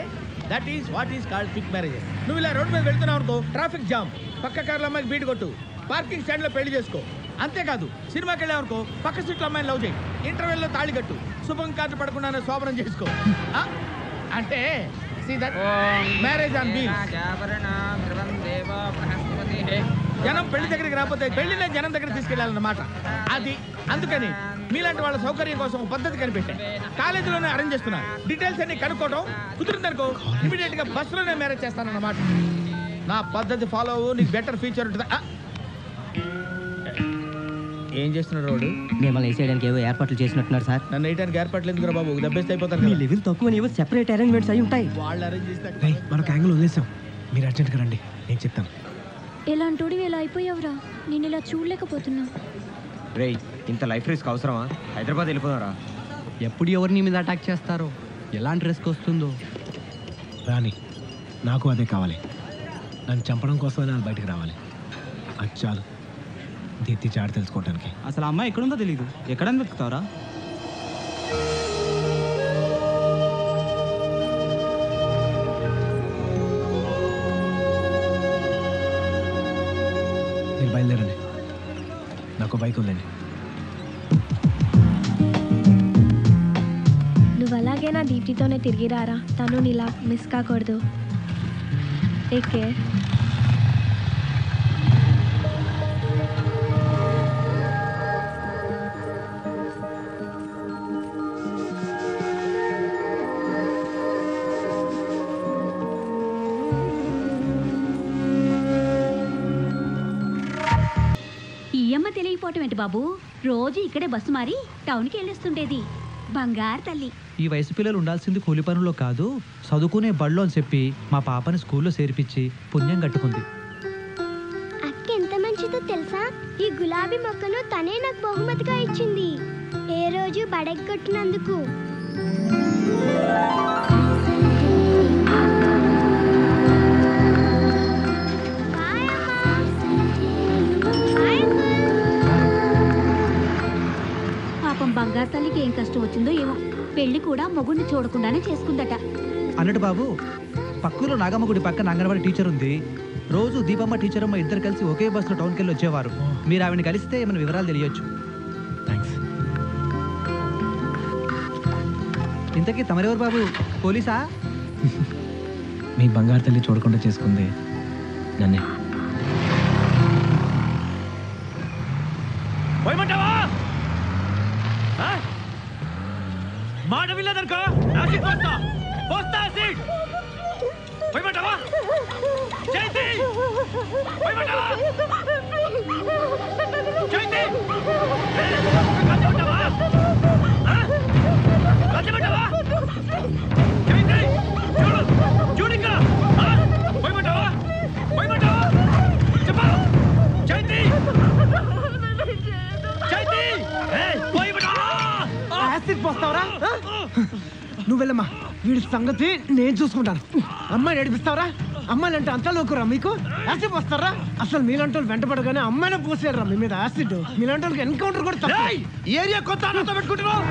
that is what is called quick marriage. నువ్వు ఇలా రోడ్డు మీద వెళ్తున్నావు అనుకో, ట్రాఫిక్ జామ్, పక్క కార్లో అమ్మాయికి బీట్ కొట్టు, పార్కింగ్ స్టాండ్ లో పెళ్లి చేసుకో. అంతేకాదు, సినిమాకి వెళ్ళావనుకో, పక్క సీట్లో అమ్మాయిని లవ్ చేయి, ఇంటర్వెల్లో తాళి కట్టు, శుభం కార్డు పడకుండానే శోభనం చేసుకో. అంటే మ్యారేజ్ ఆన్ వీల్స్. జనం పెళ్లి దగ్గరికి రాకపోతే పెళ్లినే జనం దగ్గర తీసుకెళ్లాలన్నమాట. అది అందుకని మీలాంటి వాళ్ళ సౌకర్యం కోసం పద్ధతి కనిపెట్టాను. కాలేజీలోనే అరేంజ్ చేస్తున్నారు. డీటెయిల్స్ అన్ని కనుక్కోవడం కుదిరిందనుకో, ఇమీడియట్ గా బస్సులోనే మ్యారేజ్ చేస్తానన్నమాట. నా పద్ధతి ఫాలో అవ్వు, నీకు బెటర్ ఫ్యూచర్ ఉంటుంది. ఏం చేస్తున్నాడు వాడు? మిమ్మల్ని వేసేయడానికి ఏవో ఏర్పాట్లు చేసినట్టున్నారు సార్. నన్ను వేయడానికి ఏర్పాట్లు ఎందుకు బాబు? దెబ్బేస్తే అయిపోతారు. మీ లెవెల్ తక్కువ, ఏవో సెపరేట్ అరేంజ్మెంట్స్ అయి ఉంటాయి. వాళ్ళు అరేంజ్ చేస్తే మనకు యాంగిల్ వదిలేసాం, మీరు అర్జెంట్గా రండి, నేను చెప్తాను. ఎలాంటి ఇలా అయిపోయావురా, నేను ఇలా చూడలేకపోతున్నా. రే, ఇంత లైఫ్ రిస్క్ అవసరమా? హైదరాబాద్ వెళ్ళిపోదారా? ఎప్పుడు ఎవరిని మీద అటాక్ చేస్తారో, ఎలాంటి రిస్క్ వస్తుందో. రాని, నాకు అదే కావాలి. నన్ను చంపడం కోసమే నేను బయటకు రావాలి. అది చాలు దీప్తి చాడు తెలుసుకోవటానికి. అసలు అమ్మాయి ఎక్కడుందో తెలీదు, ఎక్కడని వెతుకుతావరా? మీరు బయలుదేరండి, నాకు బైక్ ఉందండి. నువ్వు అలాగైనా దీప్తితోనే తిరిగి రారా, తను నీలా మిస్ కాకూడదు. Take care. తెలియకపోవటం ఏంటి బాబు? రోజు ఇక్కడే బస్సు మారి టౌన్కి వెళ్ళొస్తుండేది. బంగారు తల్లి. ఈ వయసు పిల్లలు ఉండాల్సింది కూలి పనుల్లో కాదు, చదువుకునే బడిలో అని చెప్పి మా పాపని స్కూల్లో చేర్పించి పుణ్యం కట్టుకుంది. అక్క ఎంత మంచిదో తెలుసా? ఈ గులాబీ మొక్కను తనే నాకు బహుమతిగా ఇచ్చింది, ఏ రోజు బడెగ్గొట్టినందుకు. పాపం బంగారు తల్లికి ఏం కష్టం వచ్చిందో ఏమో, పెళ్లి కూడా మొగుడిని చూడకుండానే చేసుకుందట. అన్నట్టు బాబు, పక్కూరు నాగమ్మ గుడి పక్కన అంగన్వాడీ టీచర్ ఉంది. రోజు దీపమ్మ టీచర్ అమ్మ ఇద్దరు కలిసి ఒకే బస్సులో టౌన్కి వెళ్ళి వచ్చేవారు. మీరు ఆవిడని కలిస్తే ఏమైనా వివరాలు తెలియచ్చు. థ్యాంక్స్. ఇంతకీ తమరెవరు బాబు? పోలీసా? మీ బంగారు తల్లి చూడకుండా చేసుకుంది నన్నే. పోయమంటావా? మాట వినలేదనుకో యాసిడ్ పోస్తా యాసిడ్. పోయమంటావా? జయంతి పోయమంటావా? జయంతి గంజమంటావా? గంజమంటావా? జయంతి చూడు చూడింకా పోయమంటావా? పోయమంటావా? చెప్పా జయంతి జయంతి పోయమంటావా? యాసిడ్ పోస్తావరా? నువ్వు వెళ్ళమ్మా, వీడి సంగతి నేను చూసుకుంటాను. అమ్మాయిని ఏడిపిస్తావరా? అమ్మాయిలు అంటే అంతా లోకురా మీకు? యాసిడ్ పోస్తారా? అసలు మీలాంటి వాళ్ళు వెంటపడగానే అమ్మాయిని పోసేయరా మీ మీద యాసిడ్. మీలాంటి వాళ్ళకి ఎన్కౌంటర్ కూడా తప్ప. ఏరియా కొత్త అన్నతో పెట్టుకుంటున్నావు.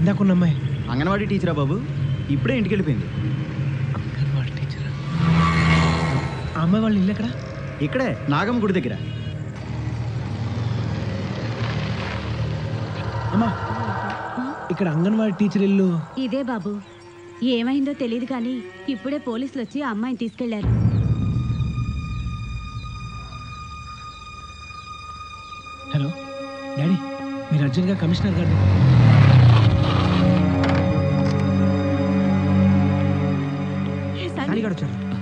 ఇందాకున్న అమ్మాయి అంగన్వాడీ టీచరా బాబు? ఇప్పుడే ఇంటికి వెళ్ళిపోయింది. అంగన్వాడీ టీచరా? ఆ అమ్మాయి వాళ్ళ ఇల్లు ఎక్కడ? ఇక్కడే నాగమ్మ గుడి దగ్గర. అమ్మా, ఇక్కడ అంగన్వాడీ టీచర్ ఇల్లు ఇదే బాబు. ఏమైందో తెలియదు కానీ ఇప్పుడే పోలీసులు వచ్చి ఆ అమ్మాయిని తీసుకెళ్లారు. హలో డాడీ, మీరు అర్జెంట్గా కమిషనర్ గారు.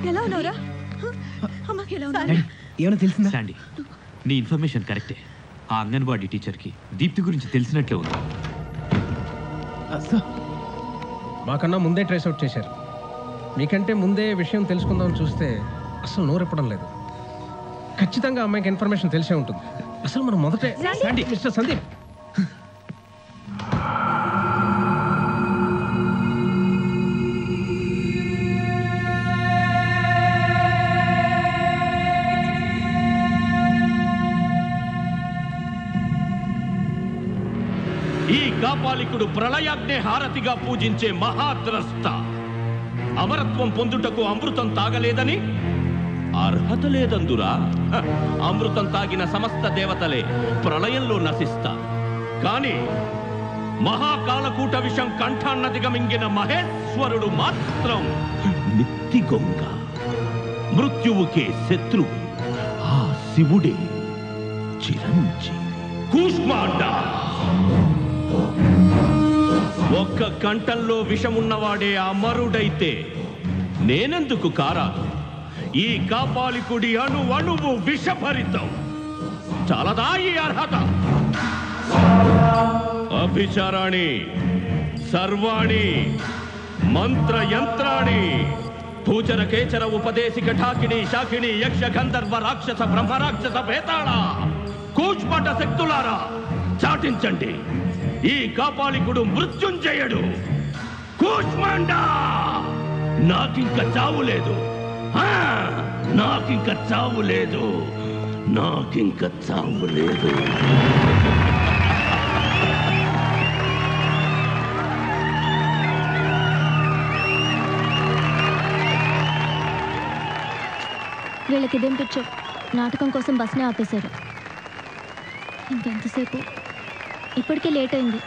ఎలా ఉన్నావురా? అమ్మకి ఎలా ఉన్నా? ఏమైనా తెలిసిందా? శాండీ, నీ ఇన్ఫర్మేషన్ కరెక్టే. ఆ అంగన్వాడీ టీచర్కి దీప్తి గురించి తెలిసినట్లే ఉంది. మాకన్నా ముందే ట్రేస్ అవుట్ చేశారు. మీకంటే ముందే విషయం తెలుసుకుందామని చూస్తే అసలు నోరెప్పడం లేదు. ఖచ్చితంగా అమ్మాయికి ఇన్ఫర్మేషన్ తెలిసే ఉంటుంది. అసలు మనం మొదటే మిస్టర్ సందీప్, ఈ కాపాలికుడు ప్రళయాగ్నే హారతిగా పూజించే మహాద్రష్ట. అమరత్వం పొందుటకు అమృతం తాగలేదని అర్హత లేదందురా. అమృతం తాగిన సమస్త దేవతలే ప్రళయంలో నశిస్తారు. కానీ మహాకాలకూట విషం కంఠాన్నదిగా మింగిన మహేశ్వరుడు మాత్రం నిత్తిగొంగ. మృత్యువుకే శత్రువు ఆ శివుడే చిరంజీవి. కూష్మాండ ఒక్క కంఠంలో విషమున్నవాడే అమరుడైతే నేనెందుకు కారాదు? ఈ కాపాలికుడి అణువు విషభరితం. చాలదా ఈ అర్హత? అభిచారాణి సర్వాణి మంత్ర యంత్రాణి భూచర కేచర ఉపదేశిక ఠాకిని శాకిని యక్ష గంధర్వ రాక్షస బ్రహ్మరాక్షస భేతాళ కూష్పట శక్తులారా చాటించండి. ఈ కాపాలికుడు మృత్యుంజయుడు. కూష్మాండ నాకింక చావు లేదు. నాకింక చావు లేదు. నాకింక చావు లేదు. వీళ్ళకి ఇదేం పిచ్చో, నాటకం కోసం బస్నే ఆపేశారు. ఇంకెంతసేపు? ఇప్పటికే లేట్ అయింది.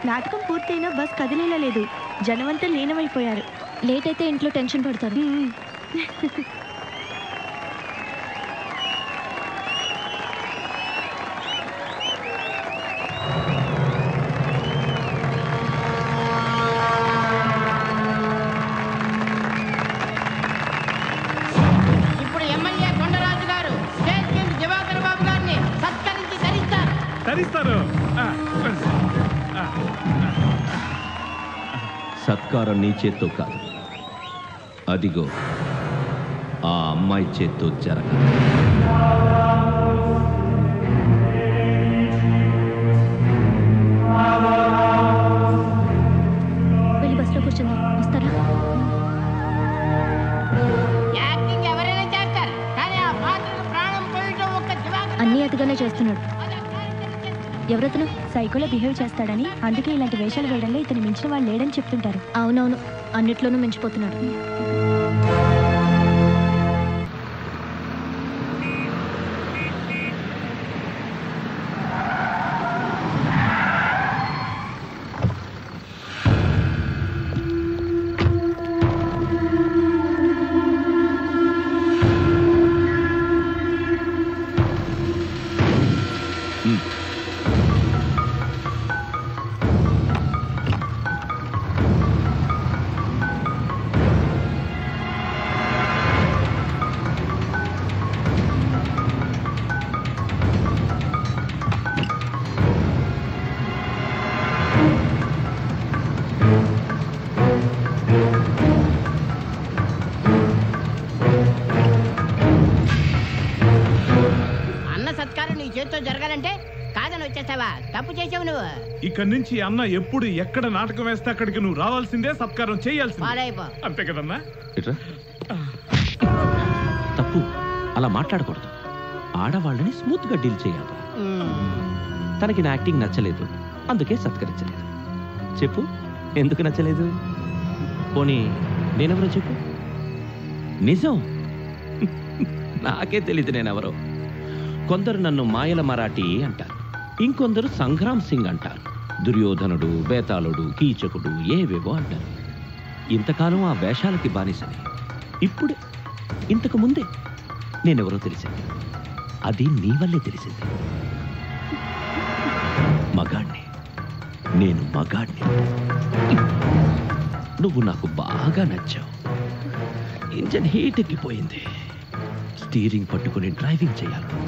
నాటకం పూర్తయినా బస్ కదిలేలా లేదు. జనమంతా లీనమైపోయారు. లేట్ అయితే ఇంట్లో టెన్షన్ పడతారు. ఇప్పుడు ఎమ్మెల్యే కొండరాజు గారు స్టేట్ కింగ్ దివాకర్ బాబు గారిని సత్కరించి ధరిస్తారు. సత్కారం నీ చేత్తో కాదు, అదిగో ఆ అమ్మాయి చేత్తో జరగాలి. వెళ్ళి బస్లో కూర్చుందాం. వస్తారా? యాక్టింగ్ ఎవరైనా చేస్తారు, కానీ ఆ పాత్రకు ప్రాణం పోయటం ఒక్క దివాకర్ అన్నీ అతిగానే చేస్తున్నాడు. ఎవరతను? సైకోలో బిహేవ్ చేస్తాడని, అందుకే ఇలాంటి వేషాలు వేయడంలో ఇతను మించిన వాళ్ళు లేడని చెప్తుంటారు. అవునవును, అన్నిట్లోనూ మించిపోతున్నాడు. అన్న సత్కారం నీ చేతితో జరగాలంటే కాదని వచ్చేసావా? తప్పు చేసావు నువ్వు. ఇక్కడి నుంచి అన్న ఎప్పుడు ఎక్కడ నాటకం వేస్తే అక్కడికి నువ్వు రావాల్సిందే, సత్కారం చేయాల్సిందే. పాలైపో. అంతే కదన్నా? తప్పు అలా మాట్లాడకూడదు. ఆడవాళ్ళని స్మూత్ గా డీల్ చేయాలి. తనకి నా యాక్టింగ్ నచ్చలేదు, అందుకే సత్కరించలేదు. చెప్పు, ఎందుకు నచ్చలేదు? పోనీ నేనెవరో చెప్పు. నిజం నాకే తెలీదు నేనెవరో. కొందరు నన్ను మాయల మరాఠీ అంటారు, ఇంకొందరు సంగ్రామ్ సింగ్ అంటారు, దుర్యోధనుడు, బేతాళుడు, కీచకుడు, ఏవేవో అంటారు. ఇంతకాలం ఆ వేషాలకి బానిసని. ఇప్పుడే, ఇంతకు ముందే నేనెవరో తెలిసింది. అది నీ వల్లే తెలిసింది. మగాణ్ణి, నేను మగాణ్ణి. నువ్వు నాకు బాగా నచ్చావు. ఇంజన్ హీట్ ఎక్కిపోయింది. స్టీరింగ్ పట్టుకుని డ్రైవింగ్ చేయాలంది.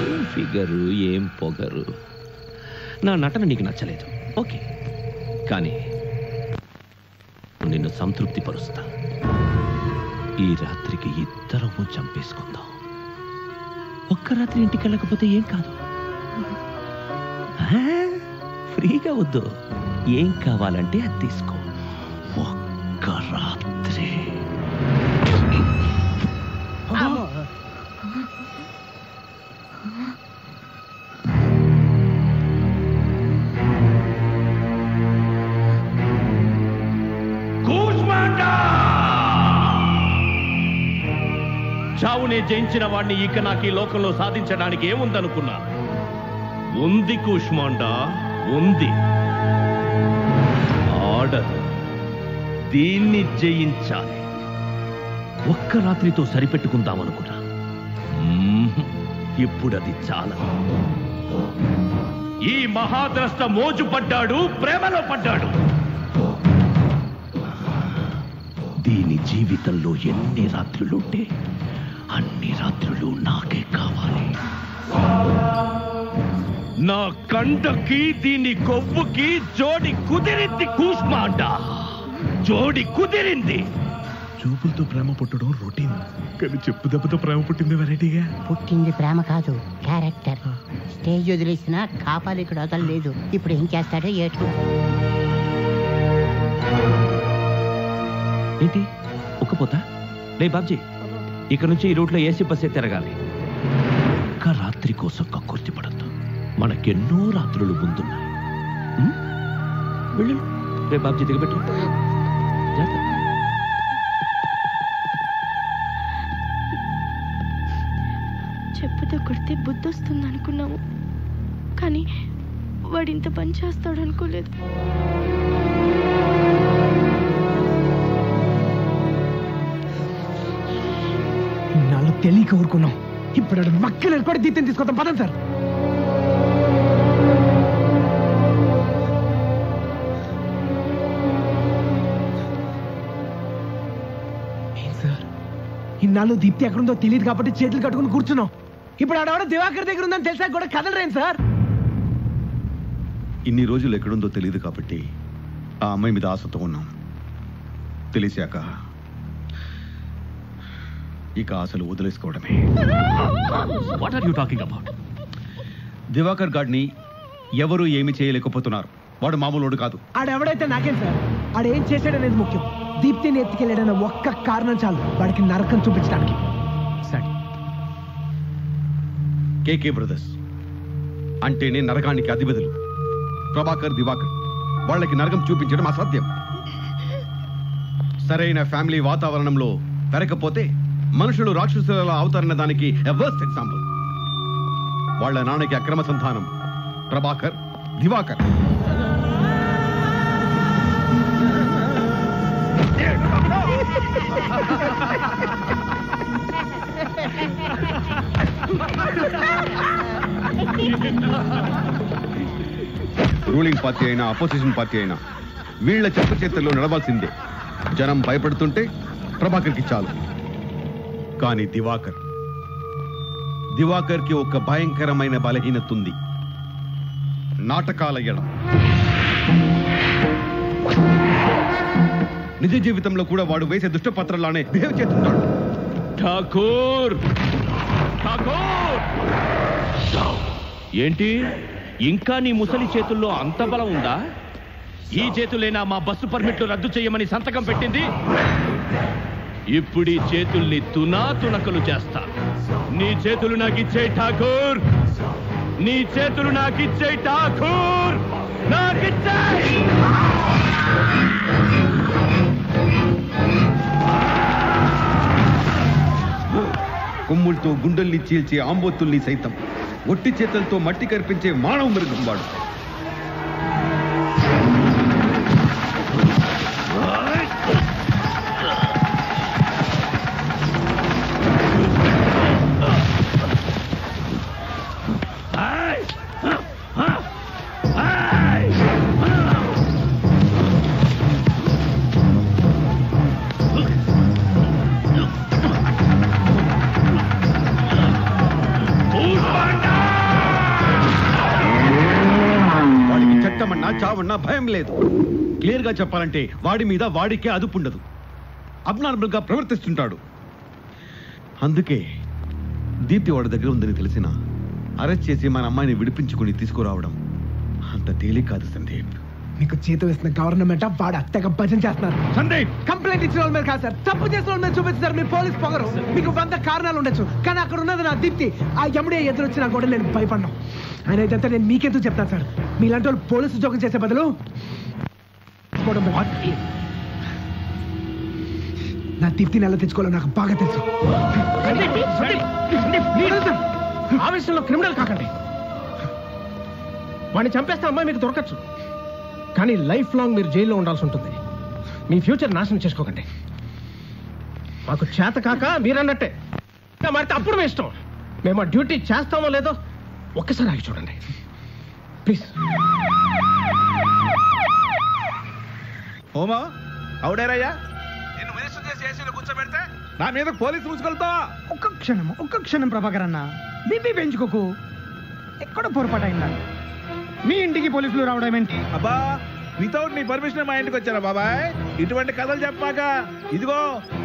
ఏం ఫిగరు, ఏం పొగరు. నా నటన నీకు నచ్చలేదు, ఓకే, కానీ నిన్ను సంతృప్తి పరుస్తా. ఈ రాత్రికి ఇద్దరము చంపేసుకుందాం. ఒక్క రాత్రి ఇంటికి వెళ్ళకపోతే ఏం కాదు. ఫ్రీగా వద్దు, ఏం కావాలంటే అది తీసుకో. ఒక్క రాత్రి. చావునే జయించిన వాడిని ఇక నాకు ఈ లోకంలో సాధించడానికి ఏముందనుకున్నా? ఉంది కూష్మాండా, ఉంది. ఆర్డర్, దీన్ని జయించాలి. ఒక్క రాత్రితో సరిపెట్టుకుందామనుకున్నా. ఇప్పుడు అది చాలా. ఈ మహాద్రష్ట మోజు పడ్డాడు, ప్రేమలో పడ్డాడు. దీని జీవితంలో ఎన్ని రాత్రులుంటే అన్ని రాత్రులు నాకే కావాలి. నా కండకి దీని కొవ్వుకి జోడి కుదిరింది కూష్మాండా, జోడి కుదిరింది. చూపులతో ప్రేమ పుట్టడం రొటీన్, కానీ చెప్పు దెబ్బతో ప్రేమ పుట్టింది వెరైటీగా. పుట్టింది ప్రేమ కాదు, క్యారెక్టర్. స్టేజ్ వదిలేసిన కాపాలి ఇక్కడ వదలలేదు. ఇప్పుడు ఏం చేస్తాడో ఏటు. ఏంటి ఒక్కపోతా? లే బాబ్జీ, ఇక్కడ నుంచి ఈ రూట్లో ఏసీ బస్సే తిరగాలి. ఒక్క రాత్రి కోసం కక్కుర్తి పడద్దు. మనకెన్నో రాత్రులు ముందున్నాయి. వెళ్ళు. రే బాబ్జీ దిగబెట్టు. చెప్పుతో కొడితే బుద్ధి వస్తుంది అనుకున్నాము, కానీ వాడు ఇంత పని చేస్తాడు అనుకోలేదు. నాలో తెలియక ఊరుకున్నాం. ఇప్పుడు మక్కలు కూడా దీప్తిని తీసుకొద్దాం పదండి సార్. ఇన్నాళ్ళు దీప్తి ఎక్కడుందో తెలియదు కాబట్టి చేతులు కట్టుకుని కూర్చున్నాం. ఇప్పుడు ఆడవాడ దివాకర్ దగ్గర ఉందని తెలిసా కూడా కదలరేం సార్. ఇన్ని రోజులు ఎక్కడుందో తెలియదు కాబట్టి ఆ అమ్మాయి మీద ఆశతో ఉన్నాం. తెలిసాక ఇక ఆశలు వదిలేసుకోవడమే. What are you talking about? Diwakar గాడిని ఎవరు ఏమి చేయలేకపోతున్నారు. వాడు మామూలుడు కాదు. ఆడెవడైతే నాకేం సార్, ఆడేం చేశాడనేది ముఖ్యం. దీప్తిని ఎత్తుకెళ్ళాడన్న ఒక్క కారణం చాలు వాడికి నరకం చూపించడానికి. సరే, కేకే బ్రదర్స్ అంటేనే నరకానికి అధిపతులు. ప్రభాకర్, దివాకర్ వాళ్ళకి నరకం చూపించడం అసాధ్యం. సరైన ఫ్యామిలీ వాతావరణంలో పెరగకపోతే మనుషులు రాక్షసుల అవుతారన్న దానికి వర్స్ట్ ఎగ్జాంపుల్. వాళ్ళ నాన్నకి అక్రమ సంతానం ప్రభాకర్, దివాకర్. రూలింగ్ పార్టీ అయినా అపోజిషన్ పార్టీ అయినా వీళ్ల చెప్పు చేతుల్లో నడవాల్సిందే. జనం భయపడుతుంటే ప్రభాకర్కి చాలు. కానీ దివాకర్కి ఒక భయంకరమైన బలహీనత ఉంది. నాటకాల ఎడం. నిజ జీవితంలో కూడా వాడు వేసే దుష్టపత్రంలానే బిహేవ్ చేస్తుంటాడు. ఠాకూర్, ఠాకూర్, ఏంటి ఇంకా నీ ముసలి చేతుల్లో అంత బలం ఉందా? ఈ చేతులేనా మా బస్సు పర్మిట్లు రద్దు చేయమని సంతకం పెట్టింది? ఇప్పుడు ఈ చేతుల్ని తునాతునకలు చేస్తా. నీ చేతులు నాకిచ్చే ఠాకూర్, నీ చేతులు నాకిచ్చే ఠాకూర్, నాకిచ్చే. కొమ్ములతో గుండెల్ని చీల్చే ఆంబోతుల్ని సైతం ఒట్టి చేతులతో మట్టి కర్పించే మానవ మృగం వాడు. చావన్నా భయం లేదు. క్లియర్ గా చెప్పాలంటే వాడి మీద వాడికే అదుపుండదు. అబ్నార్మల్ గా ప్రవర్తిస్తుంటాడు. అందుకే దీప్తి వాడి దగ్గర ఉందని తెలిసిన అరెస్ట్ చేసి మన అమ్మాయిని విడిపించుకుని తీసుకురావడం అంత తేలిక కాదు సందీప్. మీకు చేత వేసిన గవర్నమెంట్ వాడు అత్తగా భజన చేస్తున్నారు. సందీప్, కంప్లైంట్ ఇచ్చిన వాళ్ళ మీద కాదు సార్, తప్పు చేసిన వాళ్ళ మీద చూపిస్తారు. మీ పోలీస్ పొగరు. మీకు 100 కారణాలు ఉండొచ్చు, కానీ అక్కడ ఉన్నది నా దీప్తి. ఆ యముడే ఎదురొచ్చినా కూడా నేను భయపడ్డాను. ఆయన ఇదంతా నేను మీకెందుకు చెప్తాను సార్? మీలాంటి వాళ్ళు పోలీసు ఉద్యోగం చేసే బదులు నా దీప్తిని ఎలా తెచ్చుకోవాలో నాకు బాగా తెలుసు. ఆవేశంలో క్రిమినల్ కాకండి. వాడిని చంపేస్తే అమ్మాయి మీకు దొరకచ్చు, కానీ లైఫ్ లాంగ్ మీరు జైల్లో ఉండాల్సి ఉంటుంది. మీ ఫ్యూచర్ నాశనం చేసుకోకండి. మాకు చేత కాక మీరన్నట్టే మారితే అప్పుడు మీ ఇష్టం. మేము ఆ డ్యూటీ చేస్తామో లేదో ఒక్కసారి ఆగి చూడండి ప్లీజ్. హోమా అవుడారయ్యా, నిన్ను మినిస్టర్ చేసి ఏసీలో కూర్చోబెడితే నా మీద పోలీసు ముసుకెళ్తావా? ఒక్క క్షణం ప్రభాకర్ అన్న, బీపీ పెంచుకోకు. ఎక్కడ పొరపాటు అయిందా? మీ ఇంటికి పోలీసులు రావడం ఏంటి? అబ్బా, వితౌట్ నీ పర్మిషన్ మా ఇంటికి వచ్చారా బాబాయ్? ఇటువంటి కథలు చెప్పాక ఇదిగో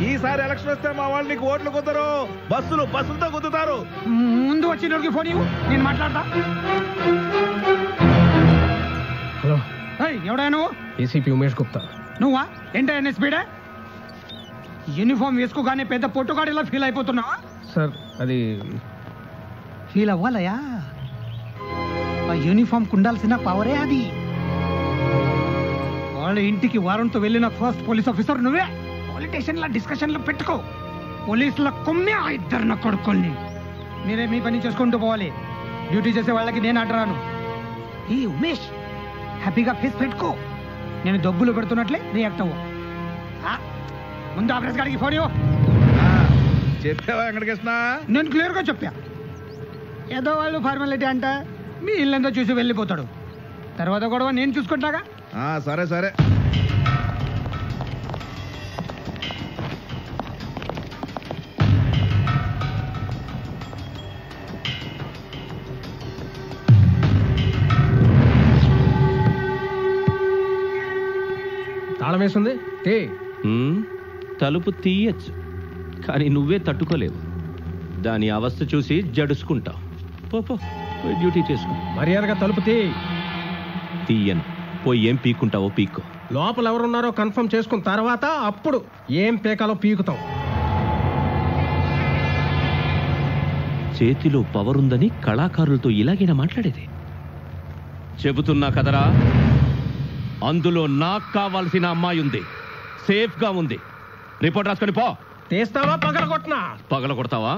ఈసారి ఎలక్షన్ వస్తే మా వాళ్ళు నీకు ఓట్లు కుదరు, బస్సులతో కుదుతారు. ముందు వచ్చినోడికి ఫోన్ ఇవ్వు, నేను మాట్లాడతా. హలో, ఎవడా నువ్వు? ఏసీపీ ఉమేష్ గుప్తా. నువ్వా? ఏంటో స్పీడా? యూనిఫామ్ వేసుకోగానే పెద్ద పొట్టుగాడు ఇలా ఫీల్ అయిపోతున్నావా? సార్ అది ఫీల్ అవ్వాలయా? ఆ యూనిఫామ్ కుండాల్సిన పవరే అది. వాళ్ళ ఇంటికి వారంతో వెళ్ళిన ఫస్ట్ పోలీస్ ఆఫీసర్ నువ్వే. పొలిటీషియన్ల డిస్కషన్లు పెట్టుకో. పోలీసుల కొమ్మే ఆ ఇద్దరు నా కొడుకుల్ని. మీరే మీ పని చేసుకుంటూ పోవాలి. డ్యూటీ చేసే వాళ్ళకి నేను అడ్డరాను. ఈ ఉమేష్ హ్యాపీగా ఫేస్ పెట్టుకో. నేను దొబ్బులు పెడుతున్నట్లే రియాక్ట్ అవ్వు. ముందు ఆఫీస్ గారికి ఫోన్ ఇవ్వు. చెప్పావా వెంకటకృష్ణ? నేను క్లియర్గా చెప్పా. ఏదో వాళ్ళు ఫార్మాలిటీ అంట, మీ ఇల్లంతా చూసి వెళ్ళిపోతాడు. తర్వాత గొడవ నేను చూసుకుంటాగా. సరే సరే. తాళం వేస్తుంది. తలుపు తీయచ్చు, కానీ నువ్వే తట్టుకోలేవు. దాని అవస్థ చూసి జడుచుకుంటావు. పో డ్యూటీ చేసుకో. మర్యాదగా తలుపు తీయను. పోయి ఏం పీక్కుంటావో పీక్కో. లోపల ఎవరున్నారో కన్ఫర్మ్ చేసుకున్న తర్వాత అప్పుడు ఏం పీకాలో పీకుతాం. చేతిలో పవర్ ఉందని కళాకారులతో ఇలాగైనా మాట్లాడేది? చెబుతున్నా కదరా, అందులో నాకు కావాల్సిన అమ్మాయి ఉంది, సేఫ్ గా ఉంది. రిపోర్ట్ రాసుకొని పో. తీస్తావా పగలగొట్టినా? పగలగొడతావా?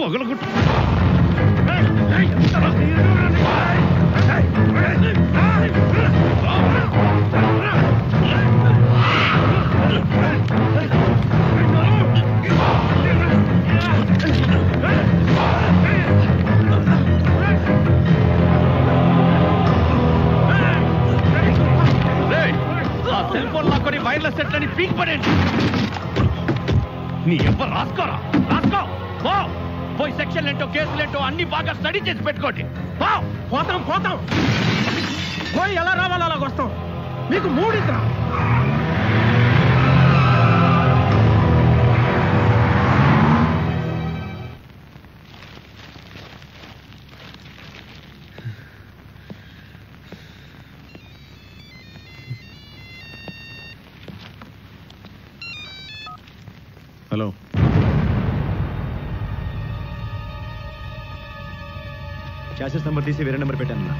పగలగొట్టు. సెల్ ఫోన్ లాక్కొని వైర్లెస్ సెట్లని పీక్ పడేయండి. నీ ఎవరు రాసుకోరా, రాసుకో. పోయి సెక్షన్ ఏంటో కేసులేంటో అన్ని బాగా స్టడీ చేసి పెట్టుకోండి. పోతాం పోయి ఎలా రావాలో అలాగ వస్తాం. మీకు మూడిద్దా? హలో, చాసెస్ నెంబర్ తీసి వేరే నెంబర్ పెట్టాను.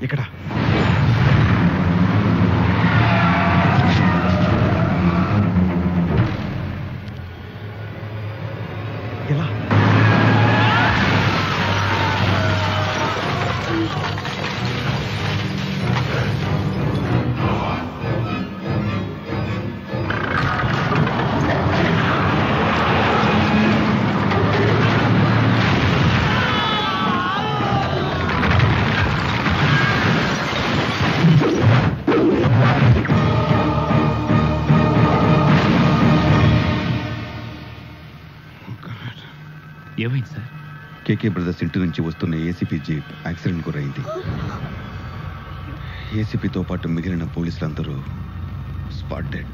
ఇక్కడ ఎలా? ఏమైంది సార్? కేకే బ్రదర్స్ ఇంటి నుంచి వస్తున్న ఏసీపీ జీప్ యాక్సిడెంట్ గురైంది. ఏసీపీతో పాటు మిగిలిన పోలీసులందరూ స్పాట్ డెడ్.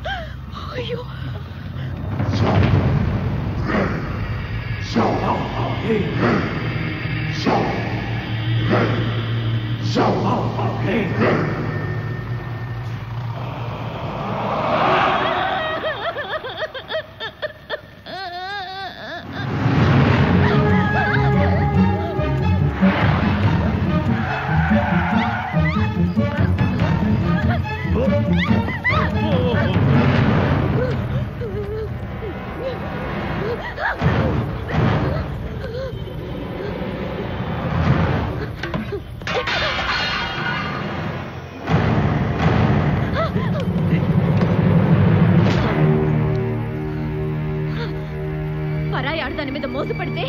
పరాయి ఆడదాని మీద మోసపడితే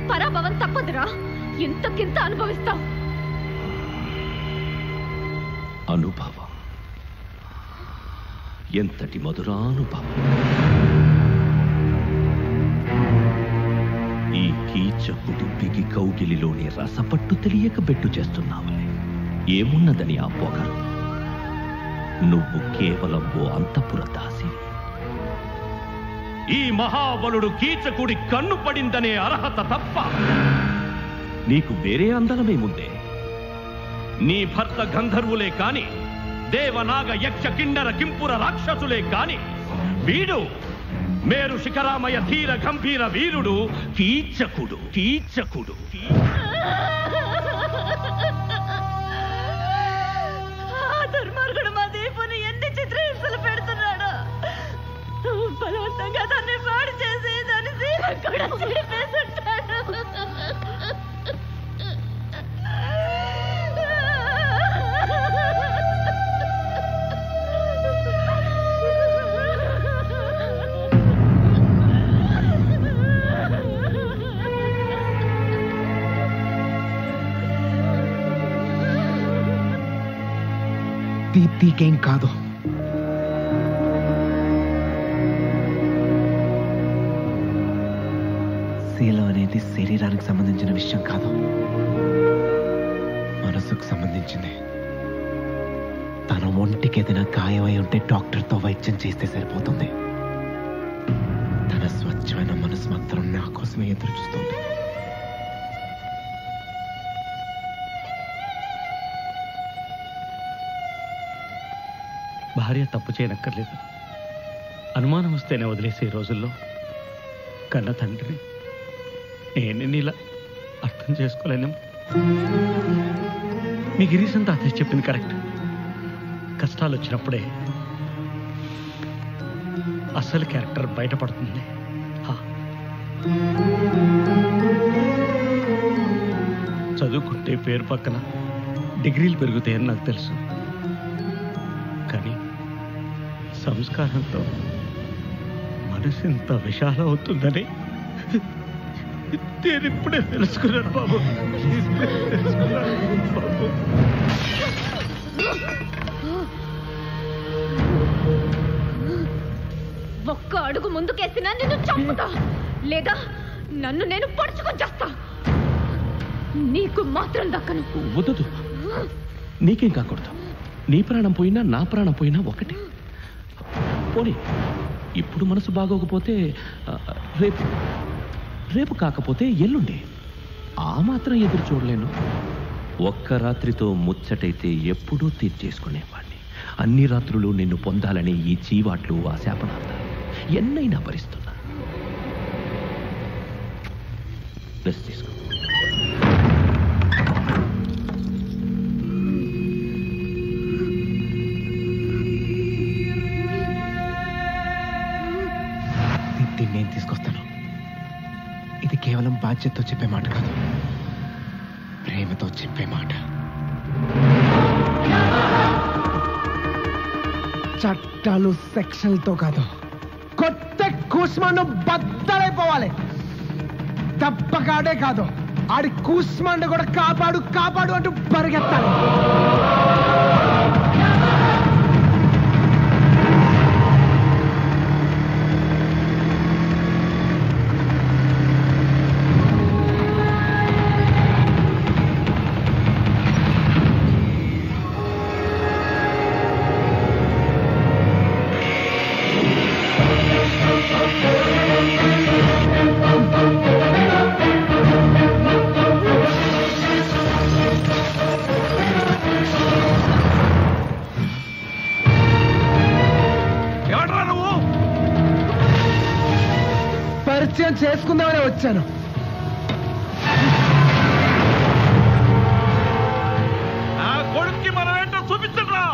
పరాభవం తప్పదురా. ఇంతకింత అనుభవిస్తాం. అనుభవం, ఎంతటి మధురానుభవం. ఈ కీచకుడి బిగి కౌగిలిలోని రసపట్టు తెలియక బెట్టు చేస్తున్నావులే. ఏమున్నదని ఆ పొగరు? నువ్వు కేవలం ఓ అంతఃపుర దాసివి. ఈ మహాబలుడు కీచకుడి కన్ను పడిందనే అర్హత తప్ప నీకు వేరే అందనమేముందే? నీ భర్త గంధర్వులే కాని, దేవనాగ యక్ష కిన్నర కింపుర రాక్షసులే కాని, వీడు మేరు శిఖరామయ ధీర గంభీర వీరుడు కీచకుడు కీచకుడు దుర్మార్గుడు మా దీపుని ఎన్ని చిత్రహింసలు పెడుతున్నాడు. బలవంతంగా దాన్ని పాడు చేసి దాని జీవం కూడా చీపేస్తుంటాడు. దీప్తికేం కాదు. శీలం అనేది శరీరానికి సంబంధించిన విషయం కాదు, మనసుకు సంబంధించింది. తన ఒంటికి ఏదైనా గాయమై ఉంటే డాక్టర్తో వైద్యం చేస్తే సరిపోతుంది. తన స్వచ్ఛమైన మనసు మాత్రం నా కోసమే ఎదురు చూస్తుంది. భార్య తప్పు చేయనక్కర్లేదు, అనుమానం వస్తేనే వదిలేసే రోజుల్లో కన్న తండ్రిని నేను ఇలా అర్థం చేసుకోలేను. మీ గిరీశంతా అదే చెప్పింది కరెక్ట్. కష్టాలు వచ్చినప్పుడే అసలు క్యారెక్టర్ బయటపడుతుంది. చదువుకుంటే పేరు పక్కన డిగ్రీలు పెరుగుతాయని నాకు తెలుసు, కానీ సంస్కారంతో మనసు ఇంత విశాలం అవుతుందని నేను ఇప్పుడే తెలుసుకున్నాను బాబు. బాబు ఒక్క అడుగు ముందుకేసినా నిన్ను చంపుతా, లేదా నన్ను నేను పొడుచుకొని చేస్తా. నీకు మాత్రం దక్కను. వద్దు, నీకేం కాకూడదు. నీ ప్రాణం పోయినా నా ప్రాణం పోయినా ఒకటి. పోనీ ఇప్పుడు మనసు బాగోకపోతే రేపు, రేపు కాకపోతే ఎల్లుండి. ఆ మాత్రం ఎదురు చూడలేను. ఒక్క రాత్రితో ముచ్చటైతే ఎప్పుడూ తీర్చేసుకునేవాడిని. అన్ని రాత్రులు నిన్ను పొందాలని ఈ చీవాట్లు, ఆ శాపనార్థాలు ఎన్నైనా భరిస్తున్నా. రెస్ట్ తీసుకో. నేను తీసుకొస్తాను. ఇది కేవలం బాధ్యతతో చెప్పే మాట కాదు, ప్రేమతో చెప్పే మాట. చట్టాలు సెక్షన్లతో కాదు, కొత్త కూస్మాండు బద్దలైపోవాలి. తప్పకాడే కాదు, ఆడి కూస్మాండు కూడా కాపాడు కాపాడు అంటూ పరిగెత్తాలి. పరిచయం చేసుకుందామని వచ్చాను. నా కొడుక్కి మనం ఏంటో చూపించరా.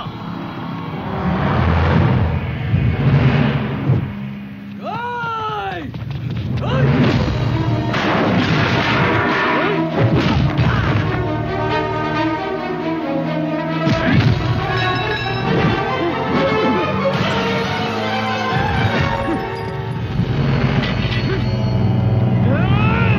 Hey!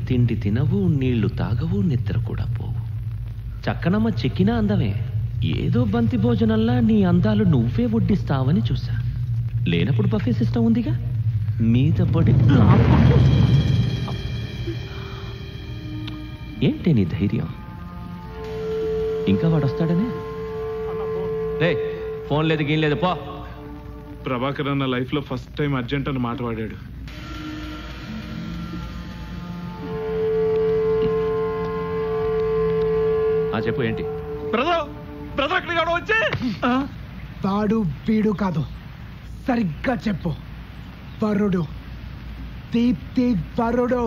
తిండి తినవు, నీళ్లు తాగవు, నిద్ర కూడా పోవు. చక్కనమ్మ చెక్కినా అందమే. ఏదో బంతి భోజనంలా నీ అందాలు నువ్వే వడ్డిస్తావని చూసా. లేనప్పుడు బఫే సిస్టమ్ ఉందిగా, మీద పడి ఏంటి నీ ధైర్యం? ఇంకా వాడు వస్తాడనే? ఫోన్ లేదు, గీన్ లేదు, పో. ప్రభాకర్ అన్న లైఫ్ లో ఫస్ట్ టైం అర్జెంట్ అని మాట వాడాడు. చెప్పు ఏంటి? వాడు వీడు కాదు, సరిగ్గా చెప్పు. వరుడు, దీప్తి వరుడు.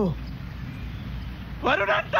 వరుడంట.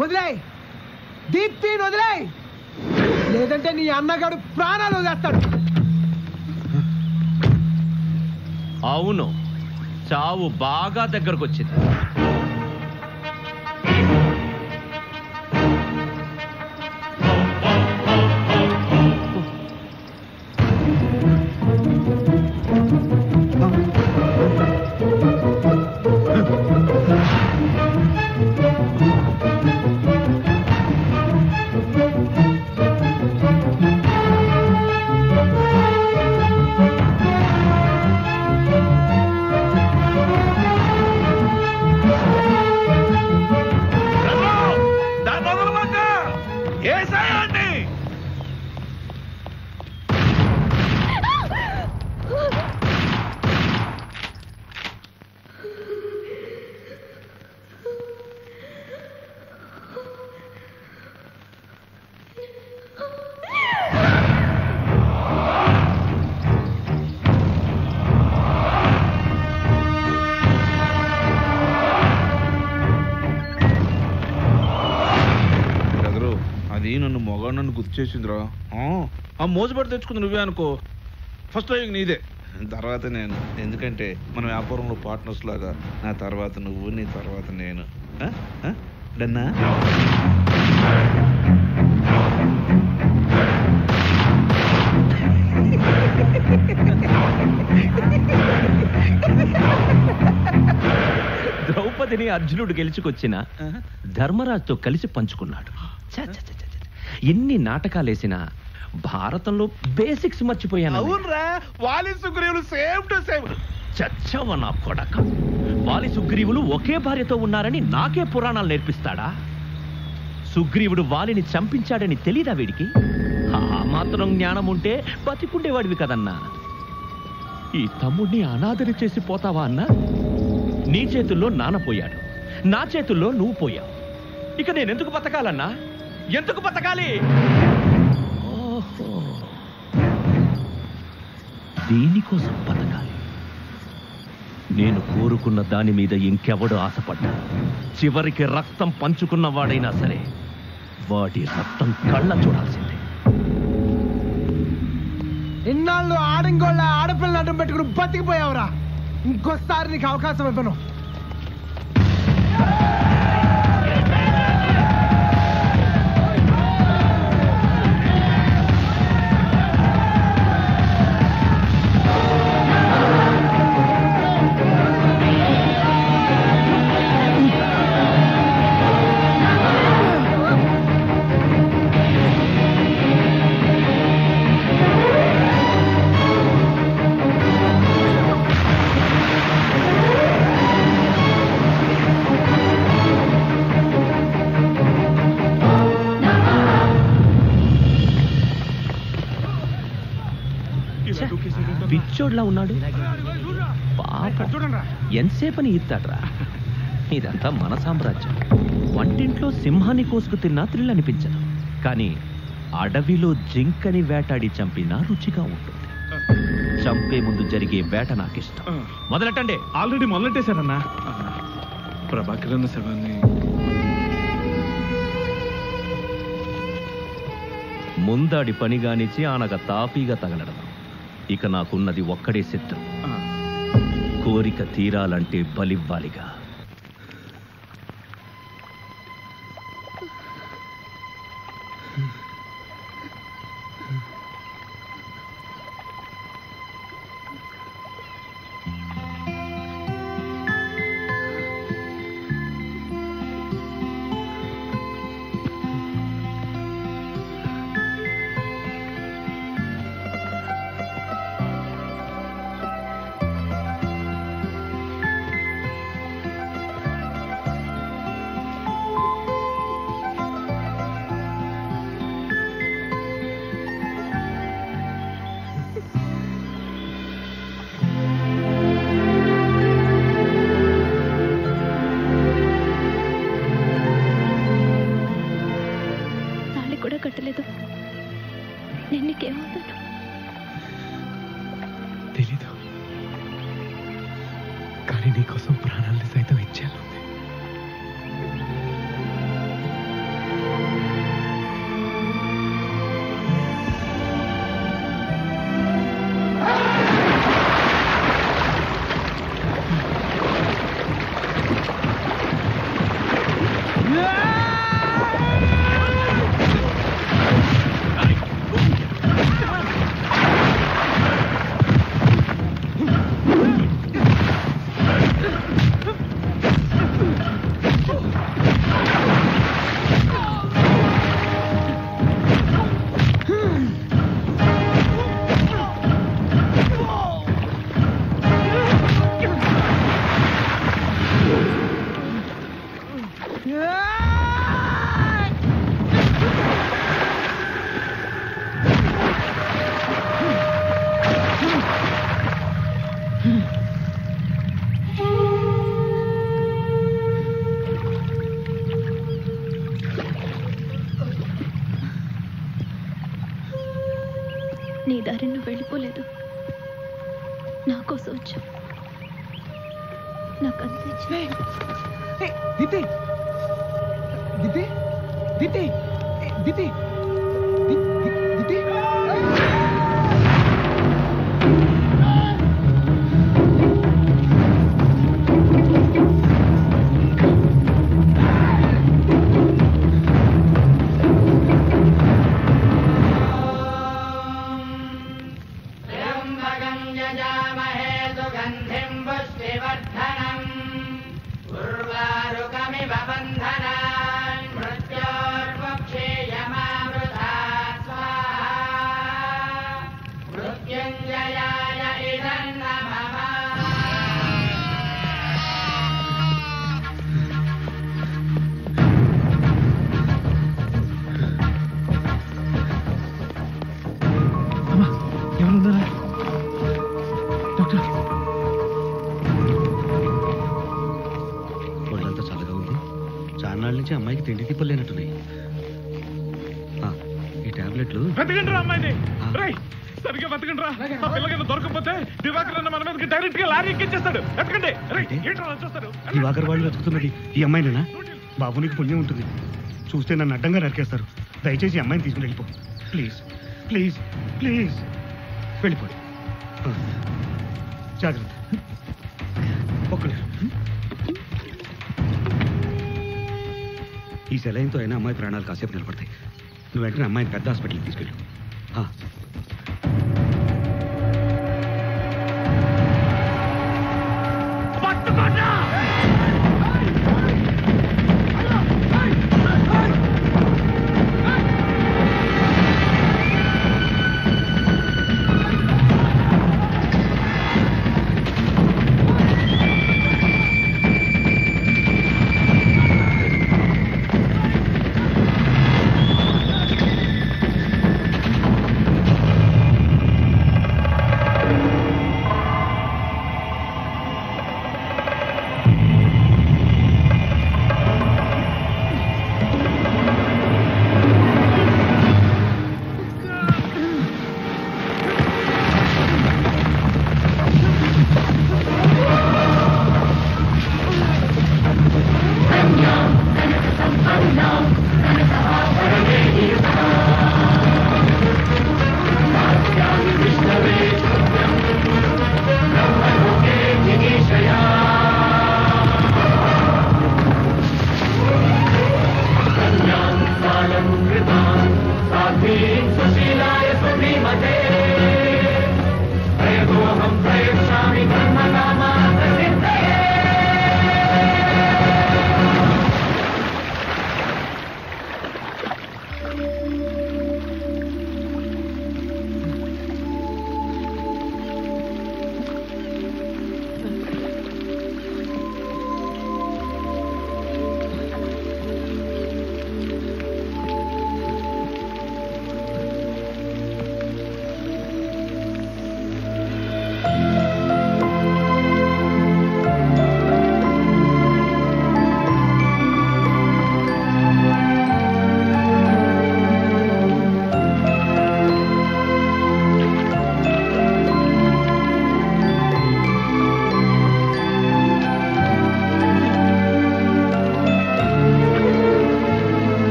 వదిలేయ్, దీప్తిని వదిలేయ్, లేదంటే నీ అన్నగాడు ప్రాణాలు వదిలేస్తాడు. అవును, చావు బాగా దగ్గరకు వచ్చింది. నన్ను మొగాడు గుర్తు చేసిందిరా. ఆ మోజుబడి తెచ్చుకుంది నువ్వే అనుకో. ఫస్ట్ డ్రైవింగ్ నీదే, తర్వాత నేను. ఎందుకంటే మన వ్యాపారంలో పార్ట్నర్స్ లాగా. నా తర్వాత నువ్వు, నీ తర్వాత నేను. డన్నా? ద్రౌపదిని అర్జునుడు గెలుచుకొచ్చిన ధర్మరాజుతో కలిసి పంచుకున్నాడు. ఎన్ని నాటకాలేసినా భారతంలో బేసిక్స్ మర్చిపోయాను. అవునరా, వాలి సుగ్రీవులు సేమ్ టు సేమ్. చచ్చవ నా కొడక. వాలి సుగ్రీవులు ఒకే భార్యతో ఉన్నారని నాకే పురాణాలు నేర్పిస్తాడా? సుగ్రీవుడు వాలిని చంపించాడని తెలీదా వీడికి? ఆ మాత్రం జ్ఞానం ఉంటే బతికుండేవాడివి కదన్నా. ఈ తమ్ముడిని అనాథని చేసి పోతావా అన్నా? నీ చేతుల్లో నాన్న పోయాడు, నా చేతుల్లో నువ్వు పోయావు. ఇక నేనెందుకు బతకాలన్నా? ఎందుకు బతకాలి? దీనికోసం బతకాలి. నేను కోరుకున్న దాని మీద ఇంకెవడు ఆశపడ్డా చివరికి రక్తం పంచుకున్న వాడైనా సరే వాడి రక్తం కళ్ళ చూడాల్సిందే. ఇన్నాళ్ళు ఆడంగోళ్ళ ఆడపిల్లలు అడ్డం పెట్టుకుని బతికిపోయావురా. ఇంకోసారి నీకు అవకాశం ఇవ్వను. పిల్లాడిలా ఉన్నాడు. పాపం ఎంతసేపని ఈత్తాడ్రా. ఇదంతా మన సామ్రాజ్యం. వంటింట్లో సింహాన్ని కోసుకు తిన్నా థ్రిల్ అనిపించదు, కానీ అడవిలో జింకని వేటాడి చంపినా రుచిగా ఉంటుంది. చంపే ముందు జరిగే వేట నాకిష్టం. మొదలెట్టండి. ఆల్రెడీ మొదలెట్టేశారన్నా. ప్రభాకర్ అన్న శవాన్ని ముందాడి పనిగానిచి ఆనగ తాపీగా తగలడదాం. ఇక నాకున్నది ఒక్కడే శత్రు. కోరిక తీరాలంటే బలివ్వాలిగా. కట్టలేదు. నేను నీకేమవుతాను తెలీదు, కానీ నీకోసం ప్రాణాలని సైతం ఇచ్చాను. నీ దారి నువ్వు వెళ్ళిపోలేదు, నా కోసం వచ్చావు. నాకు అనిపించింది. దితి దితి దితి దితి దితి అమ్మాయికి తిండి తిప్పలేనట్టున్నాయి. ఈ టాబ్లెట్లు సరిగ్గా బతకండిరా. ఆ పిల్లగాని దొరకకపోతే దివాకర్ అన్న మన మీదకి డైరెక్ట్ గా లారీ ఎక్కించేస్తాడు. ఎత్తకండి. దివాకర్ వాళ్ళు వెతుకుతున్నది ఈ అమ్మాయినేనా? బాబు నీకు పుణ్యం ఉంటుంది, చూస్తే నన్ను అడ్డంగా నరికేస్తారు. దయచేసి ఈ అమ్మాయిని తీసుకుని వెళ్ళిపో ప్లీజ్ ప్లీజ్ ప్లీజ్. వెళ్ళిపోయి జాగ్రత్త. ఒక్కలే ఈ సెలైన్తో అయినా అమ్మాయి ప్రాణాలు కాసేపు నిలబడతాయి. నువ్వు వెంటనే అమ్మాయిని పెద్ద హాస్పిటల్కి తీసుకెళ్ళు.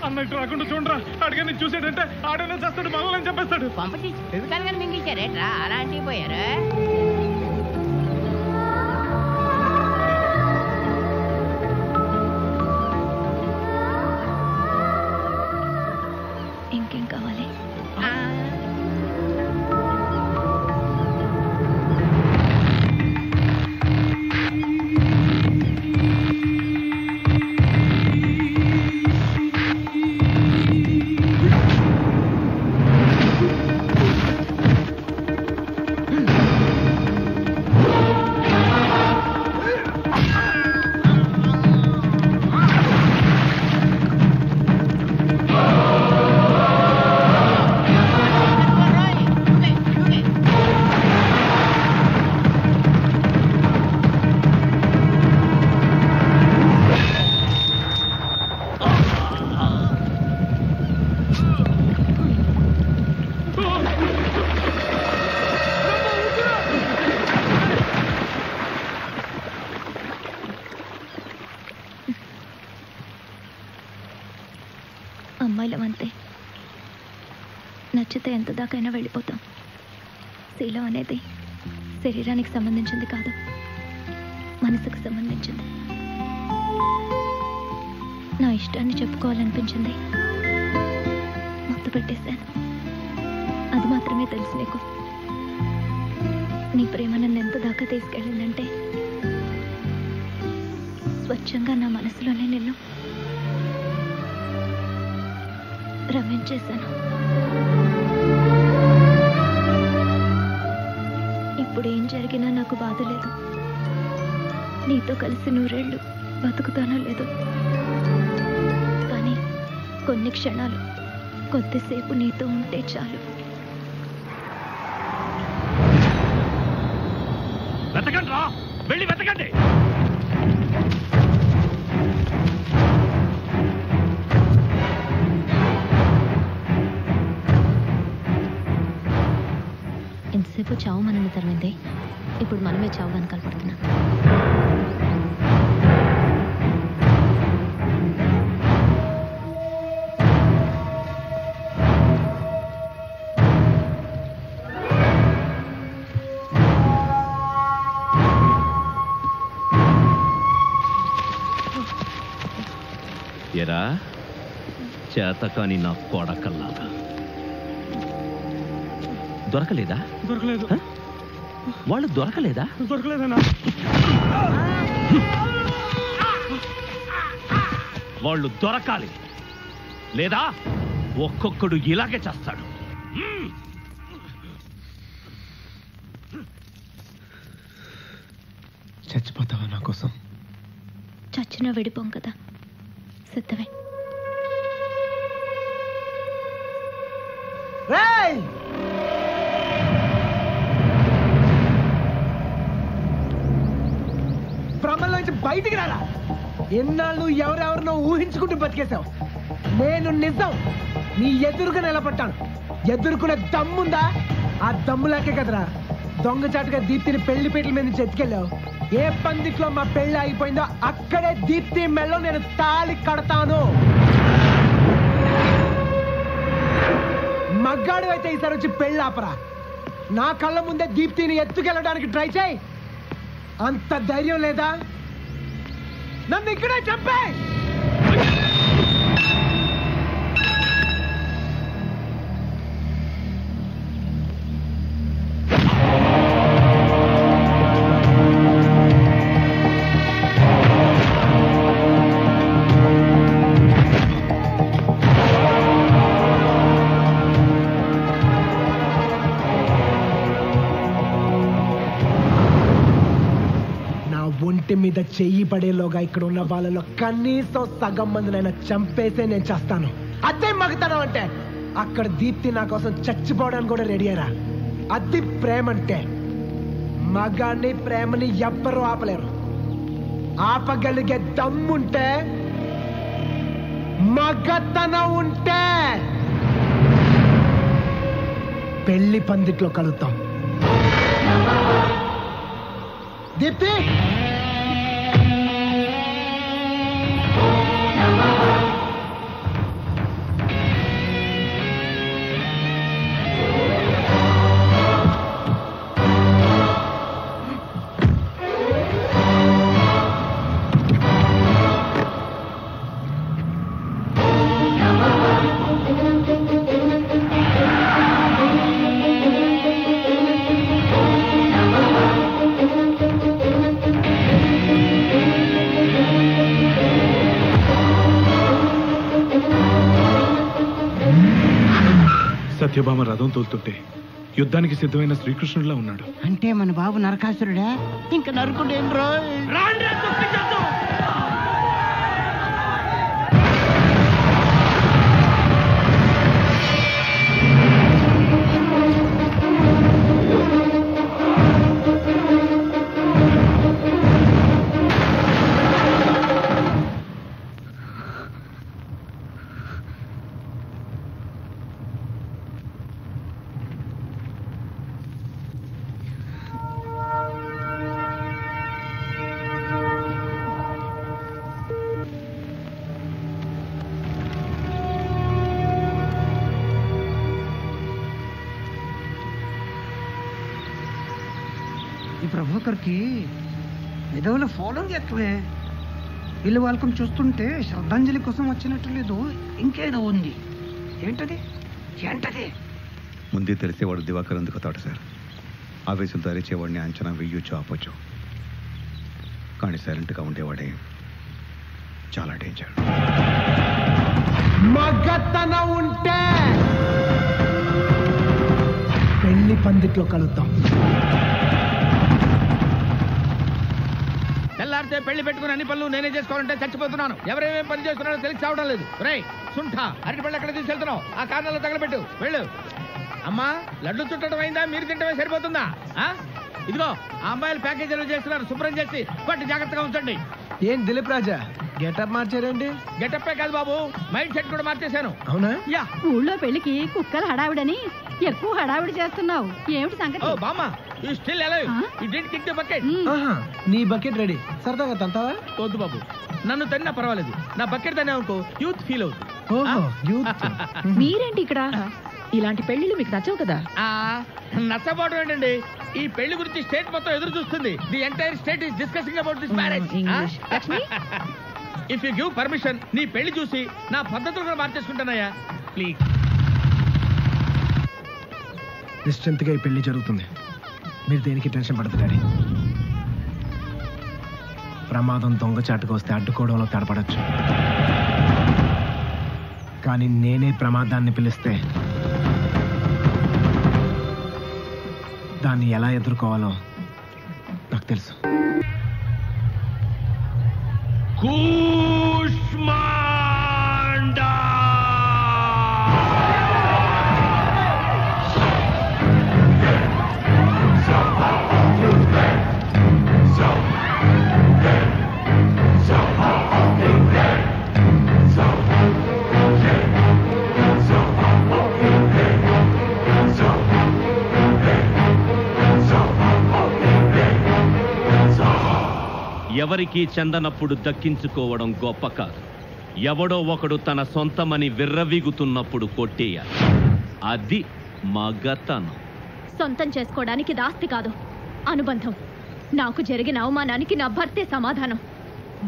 అన్నట్టు రాకుండా చూడరా అడిగాని చూసాడంటే ఆడనే చేస్తాడు మనల్ని చెప్పేస్తాడు పంపటి కానీ మింగిచ్చారేట్రా అలా అంటే పోయారు ఇంకేం కావాలి? అమ్మాయిలమంతే, నచ్చితే ఎంత దాకైనా వెళ్ళిపోతాం. శీలం అనేది శరీరానికి సంబంధించింది కాదు, మనసుకు సంబంధించింది. నా ఇష్టాన్ని చెప్పుకోవాలనిపించింది, మత్తు పెట్టేశాను. అది మాత్రమే తెలుసు నీకు. నీ ప్రేమ నన్ను ఎంత దాకా తీసుకెళ్ళిందంటే స్వచ్ఛంగా నా మనసులోనే నిన్ను రమించేశాను. ఇప్పుడు ఏం జరిగినా నాకు బాధ లేదు. నీతో కలిసి 100 ఏళ్ళు బతుకుతానో లేదో, కానీ కొన్ని క్షణాలు కొద్దిసేపు నీతో ఉంటే చాలు. వెతకండి రా, వెళ్ళి వెతకండి. ఎంతసేపు చావు మనల్ని తరిమింది, ఇప్పుడు మనమే చావు వెనకాల పడుతున్నాం. ఎరా చేతకాని నా కొడకల్లాగా దొరకలేదా? దొరకలేదు. వాళ్ళు దొరకలేదా? దొరకలేదన్నా. వాళ్ళు దొరకాలి, లేదా ఒక్కొక్కడు ఇలాగే చేస్తాడు. చచ్చిపోతావా నా కోసం? చచ్చినా విడిపోం కదా, సిద్ధమే. భ్రమలోంచి బయటికి రారా. ఎన్నాళ్ళు ఎవరెవరినో ఊహించుకుంటూ బతికేశావు. నేను నిజం నీ ఎదురుగా నిలబడ్డాను. ఎదుర్కొనే దమ్ముందా? ఆ దమ్ములాకే కదరా దొంగచాటుగా దీప్తిని పెళ్లి పీటల మీద నుంచి ఎత్తుకెళ్ళావు. ఏ పందిట్లో మా పెళ్లి అయిపోయిందో అక్కడే దీప్తి మెళ్ళలో నేను తాళి కడతాను. మగ్గాడు అయితే ఈసారి వచ్చి పెళ్ళి ఆపరా. నా కళ్ళ ముందే దీప్తిని ఎత్తుకెళ్ళడానికి ట్రై చేయి. అంత ధైర్యం లేదా? నన్ను ఇక్కడే చంపే. ఒంటి మీద చెయ్యి పడేలోగా ఇక్కడ ఉన్న వాళ్ళలో కనీసం సగం మందినైనా చంపేసే నేను చేస్తాను. అదే మగతనం అంటే. అక్కడ దీప్తి నా కోసం చచ్చిపోవడానికి కూడా రెడీ అయ్యారా. అది ప్రేమంటే. మగాన్ని ప్రేమని ఎవ్వరూ ఆపలేరు. ఆపగలిగే దమ్ముంటే, మగతనం ఉంటే పెళ్లి పందిట్లో కలుద్దాం. దీప్తి సత్యభామ రథం తోలుతుంటే యుద్ధానికి సిద్ధమైన శ్రీకృష్ణుడిలా ఉన్నాడు. అంటే మన బాబు నరకాసురుడా? ఇంకా నరుకుండేం రో. ఈ ప్రభాకర్కి ఏదోలో ఫాలోయింగ్ ఎక్కువే. వీళ్ళు వాళ్ళకం చూస్తుంటే శ్రద్ధాంజలి కోసం వచ్చినట్టు లేదు, ఇంకేదో ఉంది. ఏంటది ఏంటది? ముందే తెలిసేవాడు దివాకర్ ఎందుకు తాడు సార్. ఆవేశంతో అరిచేవాడిని అంచనా వెయ్యొచ్చు, ఆపొచ్చు. కానీ సైలెంట్గా ఉండేవాడే చాలా డేంజర్. మగతనం ఉంటే పెళ్లి పందిట్లో కలుద్దాం. తెల్లారితే పెళ్లి పెట్టుకుని అన్ని పనులు నేనే చేసుకోవాలంటే చచ్చిపోతున్నాను. ఎవరేమేం పని చేస్తున్నారో తెలిసి చావడం లేదు. రేయ్ సుంఠ, అరటి పళ్ళు ఎక్కడ తీసుకెళ్తున్నావు? ఆ కారణంలో తగలబెట్టు. వెళ్ళు. అమ్మా, లడ్డు చుట్టడం అయిందా? మీరు తింటమే సరిపోతుందా? ఇదిగో ఆ అమ్మాయిలు ప్యాకేజీలు చేస్తున్నారు, శుభ్రం చేసి పట్టి జాగ్రత్తగా ఉంచండి. ఏం దిలీప్ రాజా గెటప్ మార్చారండి? గెటప్పే కాదు బాబు, మైండ్ సెట్ కూడా మార్చేశాను. అవునా? యా. ఊళ్ళో పెళ్లికి కుక్కలు హడావిడని ఎక్కువ హడావిడి చేస్తున్నావు. ఏమిటి సంగతి? ఓ బామ్మ, you still alive. You did kick the bucket. నీ బకెట్ రెడీ. సరదాగా తంతావా? వద్దు బాబు, నన్ను తన్నా పర్వాలేదు. నా బకెట్ తన్నా అనుకో యూత్ ఫీల్ అవుతుంది. మీరేంటి ఇక్కడ? ఇలాంటి పెళ్లిళ్ళు మీకు నచ్చవు కదా? నచ్చబోవడం ఏంటండి, ఈ పెళ్లి గురించి స్టేట్ మొత్తం ఎదురు చూస్తుంది. The entire state is discussing about this marriage. If you give permission, నీ పెళ్లి చూసి నా పద్ధతులు కూడా మార్చేసుకుంటానయ్యా, ప్లీజ్. నిశ్చింతగా ఈ పెళ్లి జరుగుతుంది. మీరు దేనికి టెన్షన్ పడదు డాడీ. ప్రమాదం దొంగచాటుకు వస్తే అడ్డుకోవడంలో తడపడచ్చు, కానీ నేనే ప్రమాదాన్ని పిలిస్తే దాన్ని ఎలా ఎదుర్కోవాలో నాకు తెలుసు. ఎవరికీ చెందనప్పుడు దక్కించుకోవడం గొప్ప కాదు. ఎవడో ఒకడు తన సొంతమని విర్రవీగుతున్నప్పుడు కొట్టేయాలి. అది మగతనం. సొంతం చేసుకోవడానికి ఇది ఆస్తి కాదు, అనుబంధం. నాకు జరిగిన అవమానానికి నా భర్తే సమాధానం.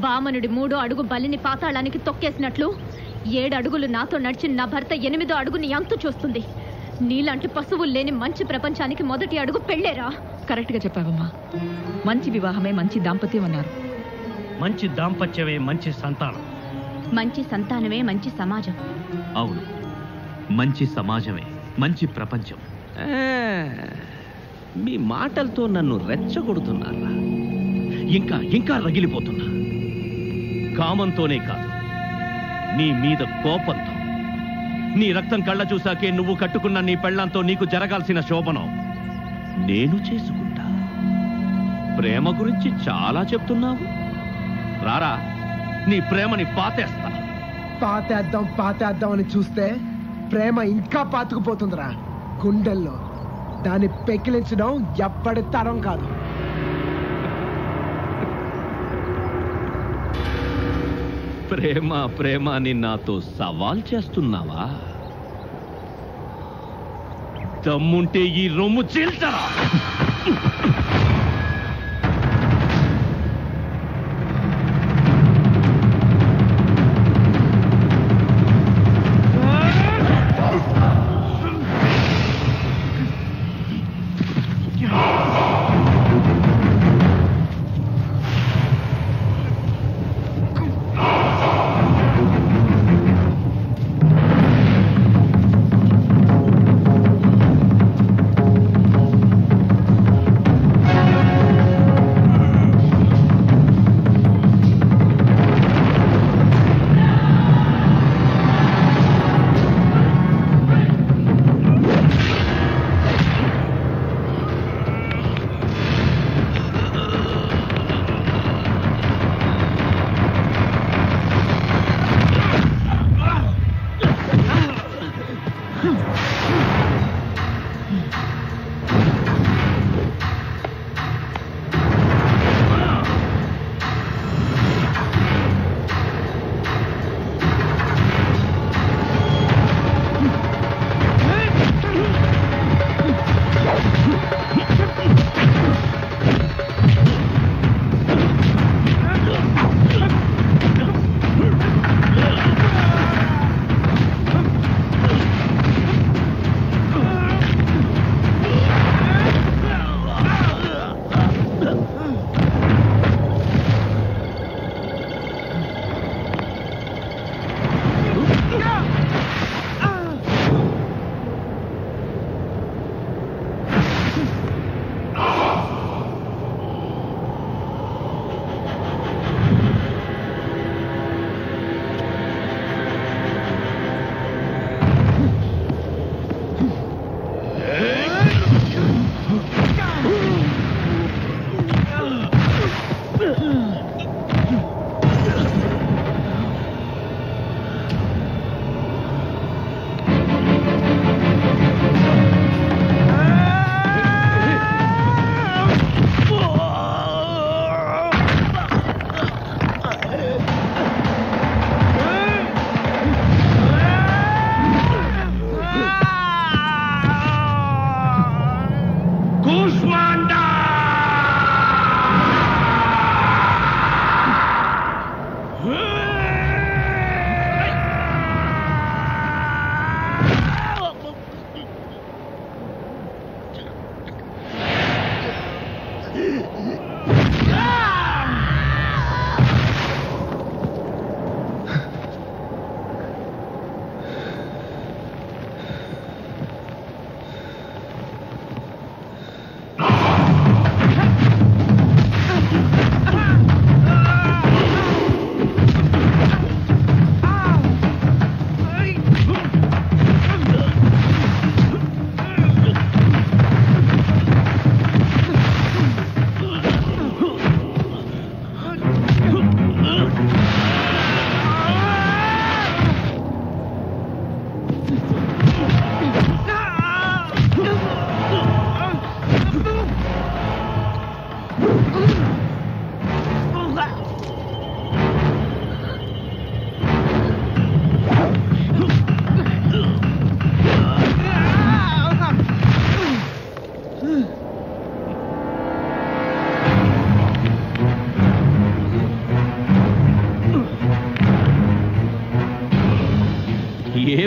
వామనుడి 3వ అడుగు బలిని పాతాళానికి తొక్కేసినట్లు 7 అడుగులు నాతో నడిచిన నా భర్త 8వ అడుగుని ఎంతో చూస్తుంది. నీలాంటి పశువులు లేని మంచి ప్రపంచానికి మొదటి అడుగు పెళ్ళేరా. కరెక్ట్గా చెప్పావమ్మా. మంచి వివాహమే మంచి దాంపత్యం అన్నారు. మంచి దాంపత్యమే మంచి సంతానం. మంచి సంతానమే మంచి సమాజం. అవును, మంచి సమాజమే మంచి ప్రపంచం. మీ మాటలతో నన్ను రెచ్చగొడుతున్నారా? ఇంకా ఇంకా రగిలిపోతున్నా. కామంతోనే కాదు, నీ మీద కోపంతో. నీ రక్తం కళ్ళ చూసాకే నువ్వు కట్టుకున్న నీ పెళ్ళంతో నీకు జరగాల్సిన శోభనం నేను చేసుకుంటా. ప్రేమ గురించి చాలా చెప్తున్నావు. రారా, నీ ప్రేమని పాతేస్తా. పాతేద్దాం అని చూస్తే ప్రేమ ఇంకా పాతుకుపోతుందిరా గుండెల్లో. దాన్ని పెకిలించడం ఎప్పటి తరం కాదు. ప్రేమ ప్రేమ అని నాతో సవాల్ చేస్తున్నావా? దమ్ముంటే ఈ రొమ్ము చీల్చరా.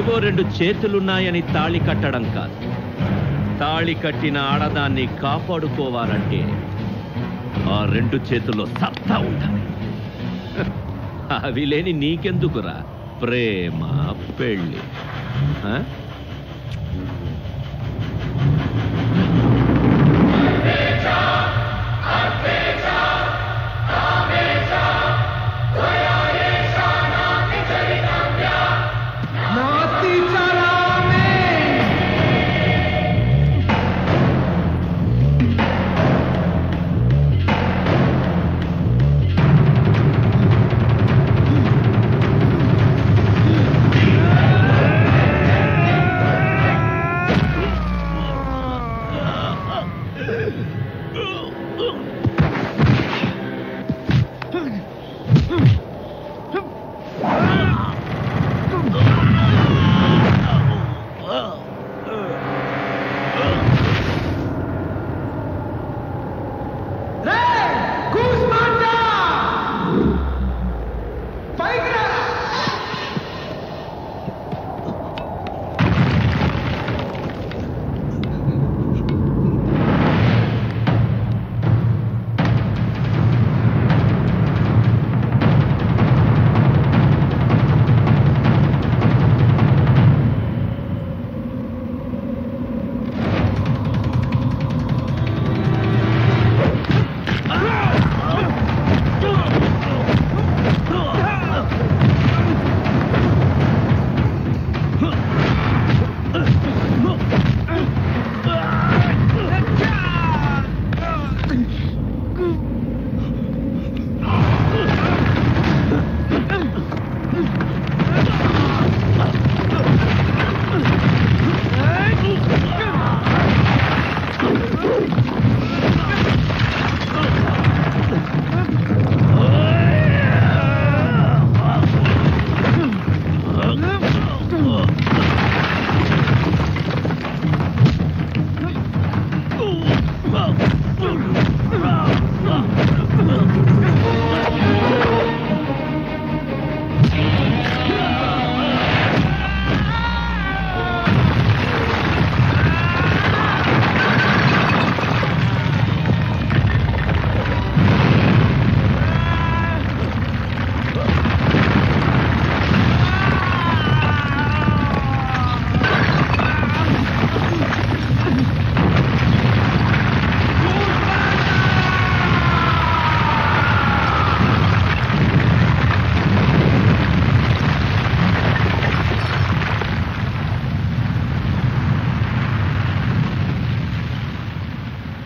ఏవో 2 చేతులున్నాయని తాళి కట్టడం కాదు. తాళి కట్టిన ఆడదాన్ని కాపాడుకోవాలంటే ఆ 2 చేతుల్లో సత్తా ఉండాలి. అవి లేని నీకెందుకురా ప్రేమ పెళ్ళి?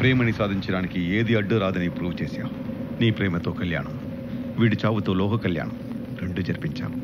ప్రేమని సాధించడానికి ఏది అడ్డు రాదని ప్రూవ్ చేశావు. నీ ప్రేమతో కళ్యాణం, వీడి చావుతో లోహ కళ్యాణం 2 జరిపించావు.